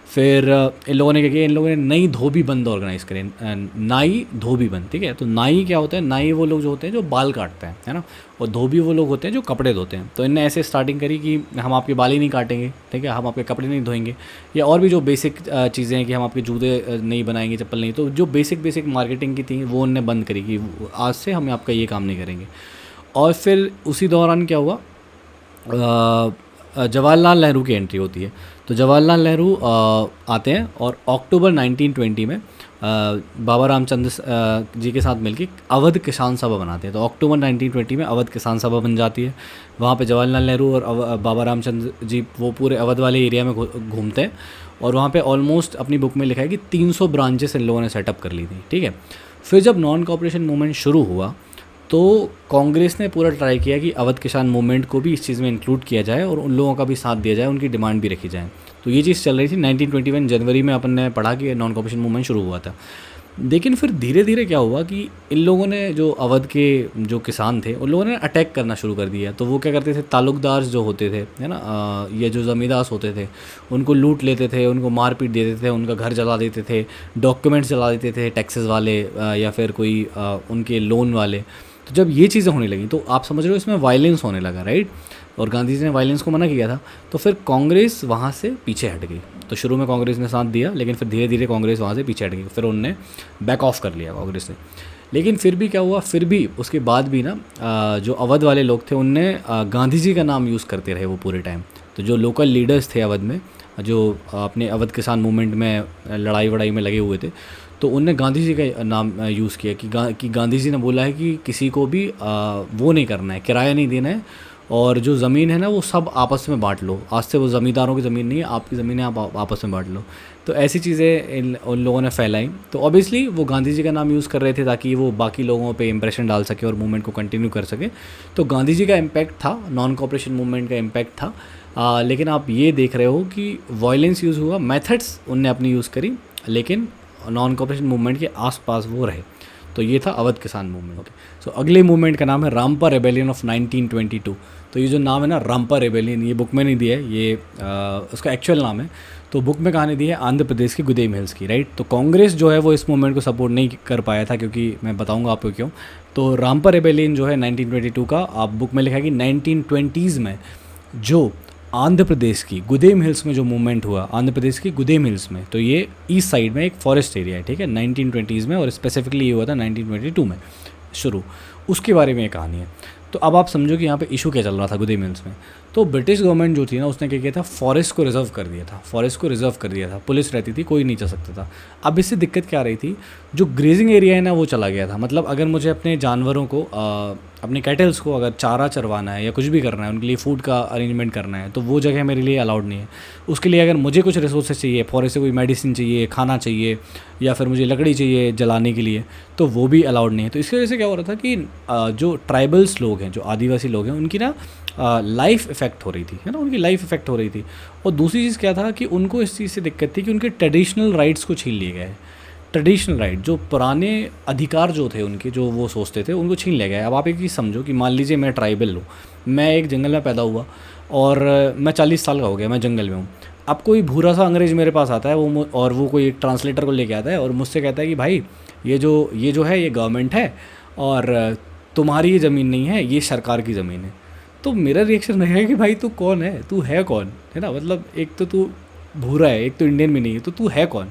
फिर इन लोगों ने क्या किया, इन लोगों ने नई धोबी बंद ऑर्गेनाइज़ करें, नाई धोबी बंद, ठीक है। तो नाई क्या होता है, नाई वो लोग जो होते हैं जो बाल काटते हैं, है ना। और धोबी वो लोग होते हैं जो कपड़े धोते हैं। तो इनने ऐसे स्टार्टिंग करी कि हम आपके बाल ही नहीं काटेंगे, ठीक है, हम आपके कपड़े नहीं धोएंगे, या और भी जो बेसिक चीज़ें हैं कि हम आपके जूते नहीं बनाएंगे, चप्पल नहीं। तो जो बेसिक मार्केटिंग की थी वो उनने बंद करी कि आज से हम आपका ये काम नहीं करेंगे। और फिर उसी दौरान क्या हुआ, जवाहरलाल नेहरू की एंट्री होती है। तो जवाहरलाल नेहरू आते हैं और अक्टूबर 1920 में बाबा रामचंद्र जी के साथ मिलकर अवध किसान सभा बनाते हैं। तो अक्टूबर 1920 में अवध किसान सभा बन जाती है। वहाँ पे जवाहरलाल नेहरू और बाबा रामचंद्र जी वो पूरे अवध वाले एरिया में घूमते हैं। और वहाँ पे ऑलमोस्ट अपनी बुक में लिखा है कि 300 ब्रांचेस इन लोगों ने सेटअप कर ली थी, ठीक है। फिर जब नॉन कॉपरेशन मूवमेंट शुरू हुआ तो कांग्रेस ने पूरा ट्राई किया कि अवध किसान मूवमेंट को भी इस चीज़ में इंक्लूड किया जाए और उन लोगों का भी साथ दिया जाए, उनकी डिमांड भी रखी जाए। तो ये चीज़ चल रही थी। 1921 जनवरी में अपन ने पढ़ा कि नॉन कॉपरेशन मूवमेंट शुरू हुआ था। लेकिन फिर धीरे धीरे क्या हुआ कि इन लोगों ने, जो अवध के जो किसान थे, उन लोगों ने अटैक करना शुरू कर दिया। तो वो क्या करते थे, ताल्लुकदार जो होते थे, है ना, ये जो ज़मींदार होते थे, उनको लूट लेते थे, उनको मार पीट देते थे, उनका घर जला देते थे, डॉक्यूमेंट्स जला देते थे टैक्सेस वाले या फिर कोई उनके लोन वाले। तो जब ये चीज़ें होने लगी तो आप समझ रहे हो इसमें वायलेंस होने लगा, राइट। और गांधी जी ने वायलेंस को मना किया था। तो फिर कांग्रेस वहाँ से पीछे हट गई। तो शुरू में कांग्रेस ने साथ दिया, लेकिन फिर धीरे धीरे कांग्रेस वहाँ से पीछे हट गई। फिर उनने बैक ऑफ कर लिया कांग्रेस ने। लेकिन फिर भी क्या हुआ, फिर भी उसके बाद भी ना जो अवध वाले लोग थे उनने गांधी जी का नाम यूज़ करते रहे वो पूरे टाइम। तो जो लोकल लीडर्स थे अवध में, जो अपने अवध किसान मूवमेंट में लड़ाई वड़ाई में लगे हुए थे, तो उनने गांधी जी का नाम यूज़ किया कि गांधी जी ने बोला है कि किसी को भी वो नहीं करना है, किराया नहीं देना है, और जो ज़मीन है ना वो सब आपस में बांट लो। आज से वो ज़मींदारों की ज़मीन नहीं है, आपकी ज़मीन है, आप आपस में बांट लो। तो ऐसी चीज़ें उन लोगों ने फैलाई। तो ऑब्वियसली वो गांधी जी का नाम यूज़ कर रहे थे ताकि वो बाकी लोगों पे इंप्रेशन डाल सके और मूवमेंट को कंटिन्यू कर सके। तो गांधी जी का इम्पैक्ट था, नॉन कॉपरेशन मूवमेंट का इम्पैक्ट था। लेकिन आप ये देख रहे हो कि वायलेंस यूज़ हुआ, मेथड्स उनने अपनी यूज़ करी, लेकिन नॉन कॉपरेशन मूवमेंट के आसपास वो रहे। तो ये था अवध किसान मूवमेंट। सो अगले मूवमेंट का नाम है रामपा रेबेलियन ऑफ 1922। तो ये जो नाम है ना रामपा रेबेलियन, ये बुक में नहीं दिया है, ये उसका एक्चुअल नाम है। तो बुक में कहानी दी है आंध्र प्रदेश की गुदेम हिल्स की, राइट। तो कांग्रेस जो है वो इस मूवमेंट को सपोर्ट नहीं कर पाया था, क्योंकि मैं बताऊंगा आपको क्यों। तो रामपा रेबेलियन जो है 1922 का, आप बुक में लिखा है कि 1920s में जो आंध्र प्रदेश की गुदेम हिल्स में जो मूवमेंट हुआ, आंध्र प्रदेश की गुदेम हिल्स में, तो ये ईस्ट साइड में एक फॉरेस्ट एरिया है, ठीक है, 1920s में, और स्पेसिफिकली ये हुआ था 1922 में शुरू, उसके बारे में ये कहानी है। तो अब आप समझो कि यहाँ पे इशू क्या चल रहा था गुदेम हिल्स में। तो ब्रिटिश गवर्नमेंट जो थी ना, उसने क्या किया था, फॉरेस्ट को रिजर्व कर दिया था, फॉरेस्ट को रिजर्व कर दिया था, पुलिस रहती थी, कोई नहीं जा सकता था। अब इससे दिक्कत क्या आ रही थी, जो ग्रेजिंग एरिया है ना वो चला गया था। मतलब अगर मुझे अपने जानवरों को अपने कैटल्स को अगर चारा चरवाना है या कुछ भी करना है, उनके लिए फूड का अरेंजमेंट करना है, तो वो जगह मेरे लिए अलाउड नहीं है। उसके लिए अगर मुझे कुछ रिसोर्सेज चाहिए, फॉरेस्ट से कोई मेडिसिन चाहिए, खाना चाहिए, या फिर मुझे लकड़ी चाहिए जलाने के लिए, तो वो भी अलाउड नहीं है। तो इसकी वजह से क्या हो रहा था कि जो ट्राइबल्स लोग हैं, जो आदिवासी लोग हैं, उनकी ना लाइफ इफ़ेक्ट हो रही थी, है ना, उनकी लाइफ इफ़ेक्ट हो रही थी। और दूसरी चीज़ क्या था कि उनको इस चीज़ से दिक्कत थी कि उनके ट्रेडिशनल राइट्स को छीन लिए गए। ट्रेडिशनल राइट, जो पुराने अधिकार जो थे उनके, जो वो सोचते थे, उनको छीन लिया गया। अब आप एक चीज़ समझो कि मान लीजिए मैं ट्राइबल हूँ, मैं एक जंगल में पैदा हुआ और मैं 40 साल का हो गया, मैं जंगल में हूँ। अब कोई भूरा सा अंग्रेज़ मेरे पास आता है, वो कोई एक ट्रांसलेटर को लेके आता है और मुझसे कहता है कि भाई ये जो है ये गवर्नमेंट है और तुम्हारी ये ज़मीन नहीं है, ये सरकार की ज़मीन है। तो मेरा रिएक्शन रहेगा कि भाई तू कौन है, तू है कौन, है ना। मतलब एक तो तू भूरा है, एक तो इंडियन भी नहीं है, तो तू है कौन,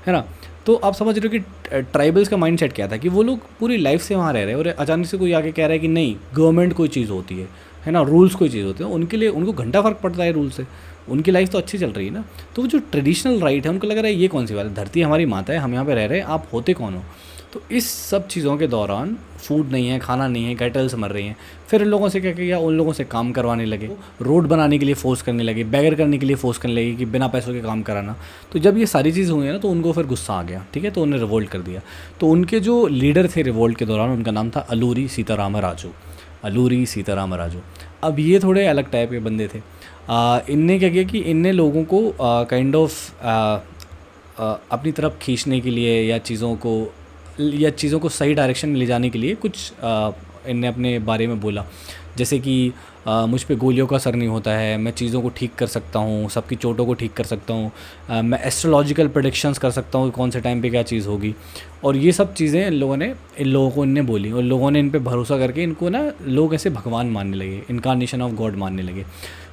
है ना। तो आप समझ रहे हो कि ट्राइबल्स का माइंडसेट क्या था, कि वो लोग पूरी लाइफ से वहाँ रह रहे हैं और अचानक से कोई आके कह रहा है कि नहीं, गवर्नमेंट कोई चीज़ होती है ना, रूल्स कोई चीज़ होती है। उनके लिए उनको घंटा फ़र्क पड़ता है रूल से, उनकी लाइफ तो अच्छी चल रही है ना। तो वो जो ट्रेडिशनल राइट है, उनको लग रहा है ये कौन सी बात है, धरती हमारी माता है, हम यहाँ पे रह रहे हैं, आप होते कौन हो। तो इस सब चीज़ों के दौरान फूड नहीं है, खाना नहीं है, कैटल्स मर रही हैं। फिर इन लोगों से क्या किया, उन लोगों से काम करवाने लगे, रोड बनाने के लिए फ़ोर्स करने लगे, बैगर करने के लिए फ़ोर्स करने लगे कि बिना पैसों के काम कराना। तो जब ये सारी चीज़ हुई है ना, तो उनको फिर गुस्सा आ गया, ठीक है, तो उन्हें रिवोल्ट कर दिया। तो उनके जो लीडर थे रिवोल्ट के दौरान, उनका नाम था अलूरी सीताराम राजू, अलूरी सीताराम राजू। अब ये थोड़े अलग टाइप के बंदे थे। इनने क्या किया कि इनने लोगों को काइंड ऑफ अपनी तरफ खींचने के लिए या चीज़ों को सही डायरेक्शन में ले जाने के लिए कुछ इनने अपने बारे में बोला। जैसे कि मुझ पे गोलियों का असर नहीं होता है, मैं चीज़ों को ठीक कर सकता हूँ, सबकी चोटों को ठीक कर सकता हूँ, मैं एस्ट्रोलॉजिकल प्रेडिक्शंस कर सकता हूँ कि कौन से टाइम पे क्या चीज़ होगी। और ये सब चीज़ें इन लोगों को इनने बोली, और लोगों ने इन पे भरोसा करके इनको ना लोग ऐसे भगवान मानने लगे, इनकारनेशन ऑफ गॉड मानने लगे।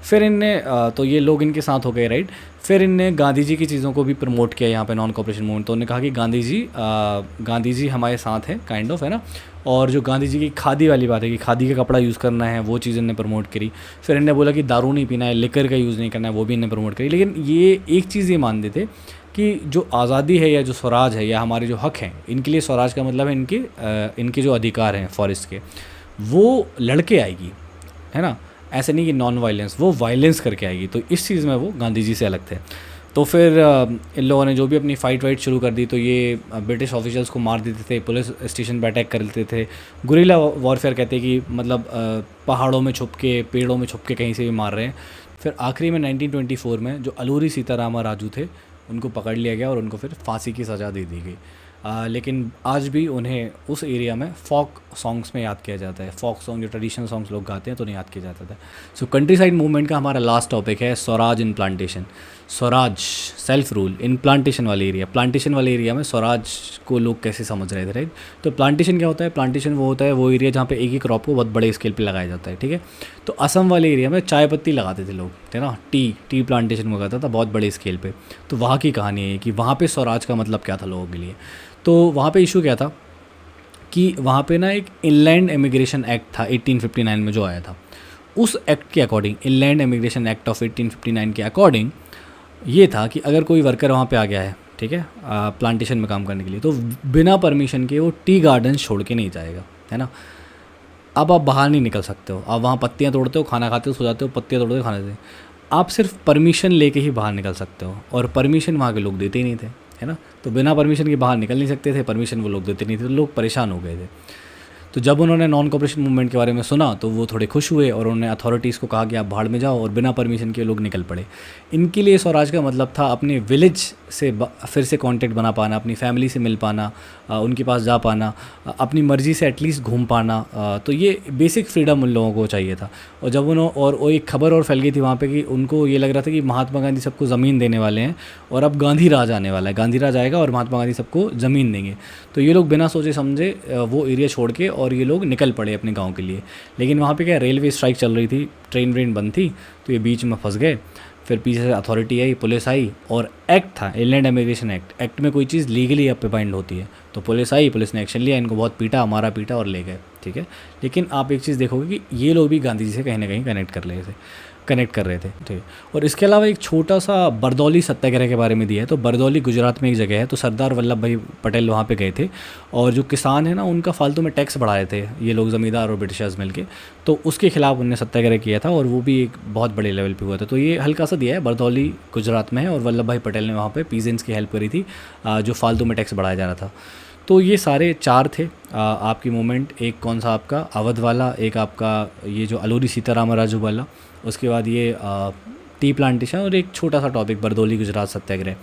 फिर इनने तो ये लोग इनके साथ हो गए, राइट। फिर इनने गांधी जी की चीज़ों को भी प्रमोट किया यहाँ पे, नॉन कॉपरेशन मूवमेंट। तो उन्होंने कहा कि गांधी जी हमारे साथ हैं, काइंड ऑफ, है ना। और जो गांधी जी की खादी वाली बात है कि खादी का कपड़ा यूज़ करना है, वो चीज़ इन्हें प्रमोट करी। फिर इन्हें बोला कि दारू नहीं पीना है, लिकर का यूज़ नहीं करना है, वो भी इन्हें प्रमोट करी। लेकिन ये एक चीज़ ये मानते थे कि जो आज़ादी है या जो स्वराज है या हमारे जो हक हैं, इनके लिए स्वराज का मतलब है इनके जो अधिकार हैं फॉरेस्ट के, वो लड़के आएगी, है ना। ऐसे नहीं कि नॉन वायलेंस, वो वायलेंस करके आएगी। तो इस चीज़ में वो गांधी जी से अलग थे। तो फिर इन लोगों ने जो भी अपनी फ़ाइट वाइट शुरू कर दी। तो ये ब्रिटिश ऑफिशियल्स को मार देते थे, पुलिस स्टेशन पर अटैक कर लेते थे, गुरिल्ला वॉरफेयर कहते हैं कि मतलब पहाड़ों में छुप के, पेड़ों में छुप के कहीं से भी मार रहे हैं। फिर आखिरी में 1924 में जो अलूरी सीतारामा राजू थे, उनको पकड़ लिया गया और उनको फिर फांसी की सज़ा दे दी गई। लेकिन आज भी उन्हें उस एरिया में फोक सॉन्ग्स में याद किया जाता है। फोक सॉन्ग जो ट्रेडिशनल सॉन्ग्स लोग गाते हैं, तो उन्हें याद किया जाता था। सो कंट्री साइड मूवमेंट का हमारा लास्ट टॉपिक है स्वराज इन plantation. Swaraj, self rule in plantation वाले एरिया। प्लांटेशन वाले एरिया में स्वराज को लोग कैसे समझ रहे थे, राइट। तो प्लांटेशन क्या होता है, प्लांटेशन वो होता है वो एरिया जहाँ पे एक ही क्रॉप को बहुत बड़े स्केल पे लगाया जाता है, ठीक है। तो असम वाले एरिया में चाय पत्ती लगाते थे लोग, है ना, टी प्लांटेशन हुआ करता था बहुत बड़े स्केल पे। तो वहाँ की कहानी है कि वहाँ पे स्वराज का मतलब क्या था लोगों के लिए। तो वहाँ पे इशू क्या था कि वहाँ पे ना एक इनलैंड इमिग्रेशन एक्ट था 1859 में जो आया था। उस एक्ट के according, inland immigration act of 1859 के अकॉर्डिंग ये था कि अगर कोई वर्कर वहाँ पे आ गया है, ठीक है, प्लांटेशन में काम करने के लिए, तो बिना परमिशन के वो टी गार्डन छोड़ के नहीं जाएगा, है ना। अब आप बाहर नहीं निकल सकते हो, आप वहाँ पत्तियाँ तोड़ते हो, खाना खाते हो, सो जाते हो, पत्तियाँ तोड़ते हो, खाना देते हो। आप सिर्फ परमिशन लेके ही बाहर निकल सकते हो, और परमिशन वहाँ के लोग देते ही नहीं थे, है ना। तो बिना परमिशन के बाहर निकल नहीं सकते थे, परमिशन वो लोग देते नहीं थे, तो लोग परेशान हो गए थे। तो जब उन्होंने नॉन कॉपरेशन मूवमेंट के बारे में सुना तो वो थोड़े खुश हुए और उन्होंने अथॉरिटीज़ को कहा कि आप भाड़ में जाओ, और बिना परमिशन के लोग निकल पड़े। इनके लिए स्वराज का मतलब था अपने विलेज से फिर से कांटेक्ट बना पाना, अपनी फैमिली से मिल पाना, उनके पास जा पाना, अपनी मर्ज़ी से एटलीस्ट घूम पाना। तो ये बेसिक फ्रीडम उन लोगों को चाहिए था। और जब और वो एक खबर और फैल गई थी वहाँ पे कि उनको ये लग रहा था कि महात्मा गांधी सबको ज़मीन देने वाले हैं और अब गांधी राज आने वाला है, गांधी राज आएगा और महात्मा गांधी सबको ज़मीन देंगे। तो ये लोग बिना सोचे समझे वो एरिया छोड़ के और ये लोग निकल पड़े अपने गाँव के लिए। लेकिन वहाँ पर क्या, रेलवे स्ट्राइक चल रही थी, ट्रेन व्रेन बंद थी, तो ये बीच में फंस गए। फिर पीछे से अथॉरिटी आई, पुलिस आई, और एक्ट था इनलैंड इमिग्रेशन एक्ट। एक्ट में कोई चीज़ लीगली अब पे बाइंड होती है, तो पुलिस आई, पुलिस ने एक्शन लिया, इनको बहुत पीटा, मारा पीटा और ले गए। ठीक है, लेकिन आप एक चीज़ देखोगे कि ये लोग भी गांधी जी से कहीं ना कहीं कनेक्ट कर रहे थे। ठीक है, और इसके अलावा एक छोटा सा बरदौली सत्याग्रह के बारे में दिया है। तो बरदौली गुजरात में एक जगह है, तो सरदार वल्लभ भाई पटेल वहाँ पे गए थे, और जो किसान है ना उनका फालतू में टैक्स बढ़ाए थे ये लोग, ज़मींदार और ब्रिटिशर्स मिलके। तो उसके खिलाफ उनने सत्याग्रह किया था, और वो भी एक बहुत बड़े लेवल पे हुआ था। तो ये हल्का सा दिया है, बरदौली गुजरात में है, और वल्लभ भाई पटेल ने वहाँ पर पीजेंट्स की हेल्प करी थी जो फालतू में टैक्स बढ़ाया जा रहा था। तो ये सारे 4 थे आपकी मूवमेंट। एक कौन सा आपका अवध वाला, एक आपका ये जो अलूरी सीताराम राजू वाला, उसके बाद ये टी प्लांटेशन, और एक छोटा सा टॉपिक बरदौली गुजरात सत्याग्रह।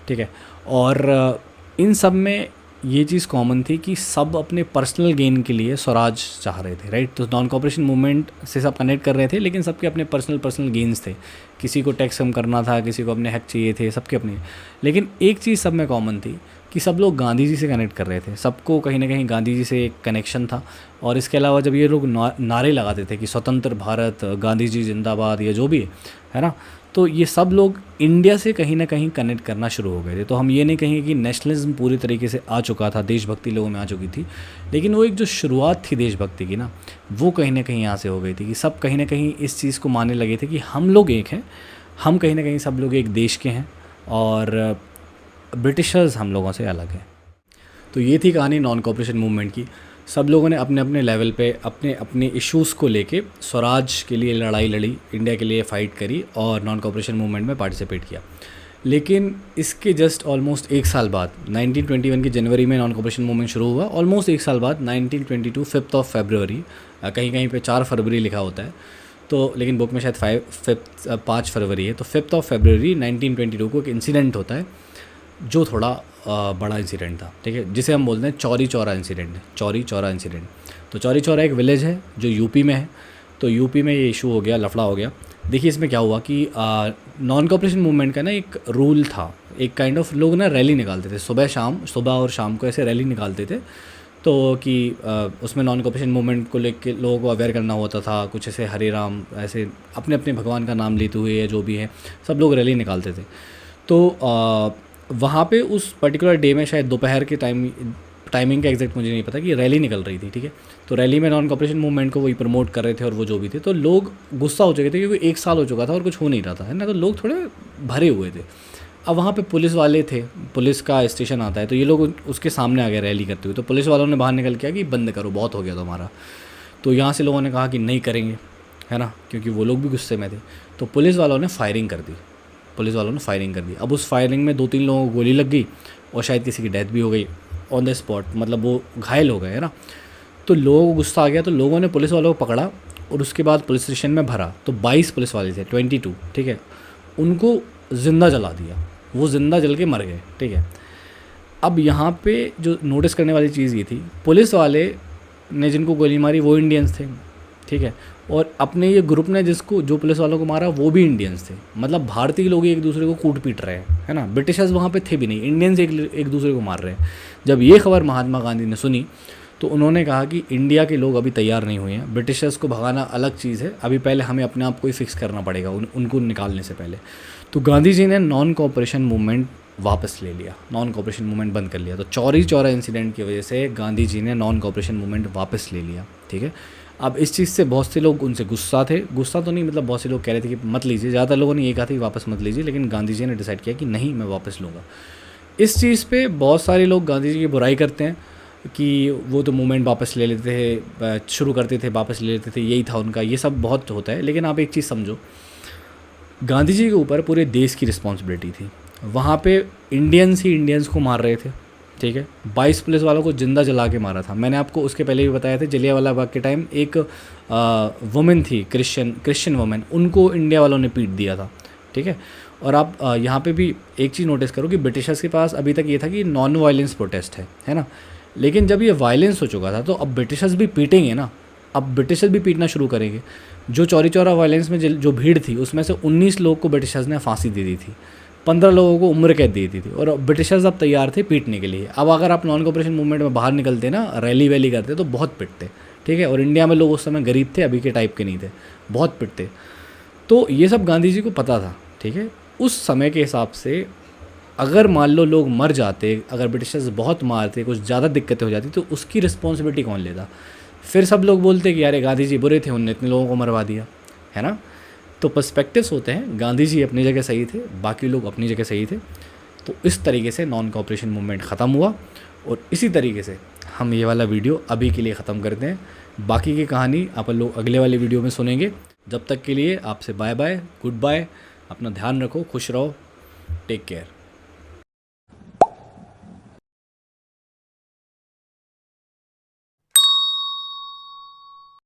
ठीक है, और इन सब में ये चीज़ कॉमन थी कि सब अपने पर्सनल गेन के लिए स्वराज चाह रहे थे, राइट। तो नॉन कॉपरेशन मूवमेंट से सब कनेक्ट कर रहे थे, लेकिन सबके अपने पर्सनल गेन्स थे। किसी को टैक्स कम करना था, किसी को अपने हक चाहिए थे, सबके अपने। लेकिन एक चीज़ सब में कॉमन थी कि सब लोग गांधी जी से कनेक्ट कर रहे थे, सबको कहीं ना कहीं गांधी जी से एक कनेक्शन था। और इसके अलावा जब ये लोग नारे लगाते थे कि स्वतंत्र भारत, गांधी जी जिंदाबाद, ये जो भी है ना, तो ये सब लोग इंडिया से कहीं ना कहीं कनेक्ट करना शुरू हो गए थे। तो हम ये नहीं कहेंगे कि नेशनलिज्म पूरी तरीके से आ चुका था, देशभक्ति लोगों में आ चुकी थी, लेकिन वो एक जो शुरुआत थी देशभक्ति की ना, वो कहीं ना कहीं यहाँ से हो गई थी कि सब कहीं ना कहीं इस चीज़ को मानने लगे थे कि हम लोग एक हैं, हम कहीं ना कहीं सब लोग एक देश के हैं, और ब्रिटिशर्स हम लोगों से अलग है। तो ये थी कहानी नॉन कॉपरेशन मूवमेंट की। सब लोगों ने अपने अपने लेवल पे अपने अपने इश्यूज़ को लेके स्वराज के लिए लड़ाई लड़ी, इंडिया के लिए फ़ाइट करी, और नॉन कॉपरेशन मूवमेंट में पार्टिसिपेट किया। लेकिन इसके जस्ट ऑलमोस्ट 1 साल बाद 1921 की जनवरी में नॉन कॉपरेशन मूवमेंट शुरू हुआ। ऑलमोस्ट 1 साल बाद 1922 5th of February, कहीं कहीं पे 4 फरवरी लिखा होता है, तो लेकिन बुक में शायद 5 फरवरी है। तो 5th of February 1922 को एक इंसिडेंट होता है जो थोड़ा बड़ा इंसिडेंट था। ठीक है, जिसे हम बोलते हैं चौरी चौरा इंसिडेंट। चौरी चौरा इंसिडेंट, तो चौरी चौरा एक विलेज है जो यूपी में है। तो यूपी में ये इशू हो गया, लफड़ा हो गया। देखिए इसमें क्या हुआ कि नॉन कॉपरेशन मूवमेंट का ना एक रूल था, एक काइंड ऑफ लोग ना रैली निकालते थे सुबह और शाम को ऐसे रैली निकालते थे। तो कि उसमें नॉन कॉपरेशन मूवमेंट को लेकर लोगों को अवेयर करना होता था, कुछ ऐसे हरे राम ऐसे अपने अपने भगवान का नाम लेते हुए या जो भी है, सब लोग रैली निकालते थे। तो वहाँ पे उस पर्टिकुलर डे में शायद दोपहर के टाइमिंग का एग्जैक्ट मुझे नहीं पता कि रैली निकल रही थी। ठीक है, तो रैली में नॉन कॉपरेशन मूवमेंट को वही प्रमोट कर रहे थे और वो जो भी थे। तो लोग गुस्सा हो चुके थे क्योंकि 1 साल हो चुका था और कुछ हो नहीं रहा था, है ना। तो लोग थोड़े भरे हुए थे। अब वहाँ पे पुलिस वाले थे, पुलिस का स्टेशन आता है, तो ये लोग उसके सामने आ गए रैली करते हुए। तो पुलिस वालों ने बाहर निकल के कि बंद करो, बहुत हो गया तुम्हारा। तो यहाँ से लोगों ने कहा कि नहीं करेंगे, है ना, क्योंकि वो लोग भी गुस्से में थे। तो पुलिस वालों ने फायरिंग कर दी। अब उस फायरिंग में 2-3 लोगों को गोली लग गई और शायद किसी की डेथ भी हो गई ऑन द स्पॉट, मतलब वो घायल हो गए, है ना। तो लोगों को गुस्सा आ गया, तो लोगों ने पुलिस वालों को पकड़ा और उसके बाद पुलिस स्टेशन में भरा। तो 22 पुलिस वाले थे, 22, ठीक है, उनको ज़िंदा जला दिया। वो ज़िंदा जल के मर गए। ठीक है, अब यहाँ पे जो नोटिस करने वाली चीज़ ये थी, पुलिस वाले ने जिनको गोली मारी वो इंडियंस थे। ठीक है, और अपने ये ग्रुप ने जो पुलिस वालों को मारा वो भी इंडियंस थे। मतलब भारतीय लोग एक दूसरे को कूट पीट रहे हैं, है ना। ब्रिटिशर्स वहाँ पे थे भी नहीं, इंडियंस एक दूसरे को मार रहे हैं। जब ये खबर महात्मा गांधी ने सुनी तो उन्होंने कहा कि इंडिया के लोग अभी तैयार नहीं हुए हैं, ब्रिटिशर्स को भगाना अलग चीज़ है, अभी पहले हमें अपने आप को ही फिक्स करना पड़ेगा उनको निकालने से पहले। तो गांधी जी ने नॉन कॉपरेशन मूवमेंट वापस ले लिया, नॉन कॉपरेशन मूवमेंट बंद कर लिया। तो चौरी चौरा इंसिडेंट की वजह से गांधी जी ने नॉन कॉपरेशन मूवमेंट वापस ले लिया। ठीक है, अब इस चीज़ से बहुत से लोग उनसे गुस्सा तो नहीं, मतलब बहुत से लोग कह रहे थे कि मत लीजिए। ज़्यादातर लोगों ने ये कहा था कि वापस मत लीजिए, लेकिन गांधी जी ने डिसाइड किया कि नहीं, मैं वापस लूँगा। इस चीज़ पे बहुत सारे लोग गांधी जी की बुराई करते हैं कि वो तो मूवमेंट वापस ले लेते थे, शुरू करते थे वापस ले लेते थे, यही था उनका, ये सब बहुत होता है। लेकिन आप एक चीज़ समझो, गांधी जी के ऊपर पूरे देश की रिस्पॉन्सिबिलिटी थी। वहाँ पे इंडियंस ही इंडियंस को मार रहे थे। ठीक है। 22 पुलिस वालों को जिंदा जला के मारा था। मैंने आपको उसके पहले भी बताया था, जलियांवाला बाग के टाइम एक वुमेन थी, क्रिश्चियन वुमेन, उनको इंडिया वालों ने पीट दिया था, ठीक है। और आप यहाँ पे भी एक चीज़ नोटिस करो कि ब्रिटिशर्स के पास अभी तक ये था कि नॉन वायलेंस प्रोटेस्ट है ना, लेकिन जब ये वायलेंस हो चुका था तो अब ब्रिटिशर्स भी पीटेंगे ना, अब ब्रिटिशर्स भी पीटना शुरू करेंगे। जो चौरी चौरा वायलेंस में जो भीड़ थी उसमें से 19 लोग को ब्रिटिशर्स ने फांसी दे दी थी, 15 लोगों को उम्र कैद दे दी थी, और ब्रिटिशर्स अब तैयार थे पीटने के लिए। अब अगर आप नॉन कोऑपरेशन मूवमेंट में बाहर निकलते ना, रैली वैली करते तो बहुत पिटते, ठीक है। और इंडिया में लोग उस समय गरीब थे, अभी के टाइप के नहीं थे, बहुत पिटते। तो ये सब गांधी जी को पता था, ठीक है। उस समय के हिसाब से अगर मान लो लोग मर जाते, अगर ब्रिटिशर्स बहुत मारते, कुछ ज़्यादा दिक्कतें हो जाती, तो उसकी रिस्पॉन्सिबिलिटी कौन लेता? फिर सब लोग बोलते कि यार गांधी जी बुरे थे, उनने इतने लोगों को मरवा दिया, है ना। तो पर्सपेक्टिव्स होते हैं, गांधी जी अपनी जगह सही थे, बाकी लोग अपनी जगह सही थे। तो इस तरीके से नॉन कोऑपरेशन मूवमेंट ख़त्म हुआ, और इसी तरीके से हम ये वाला वीडियो अभी के लिए ख़त्म करते हैं। बाकी की कहानी आप लोग अगले वाले वीडियो में सुनेंगे। जब तक के लिए आपसे बाय बाय, गुड बाय, अपना ध्यान रखो, खुश रहो, टेक केयर।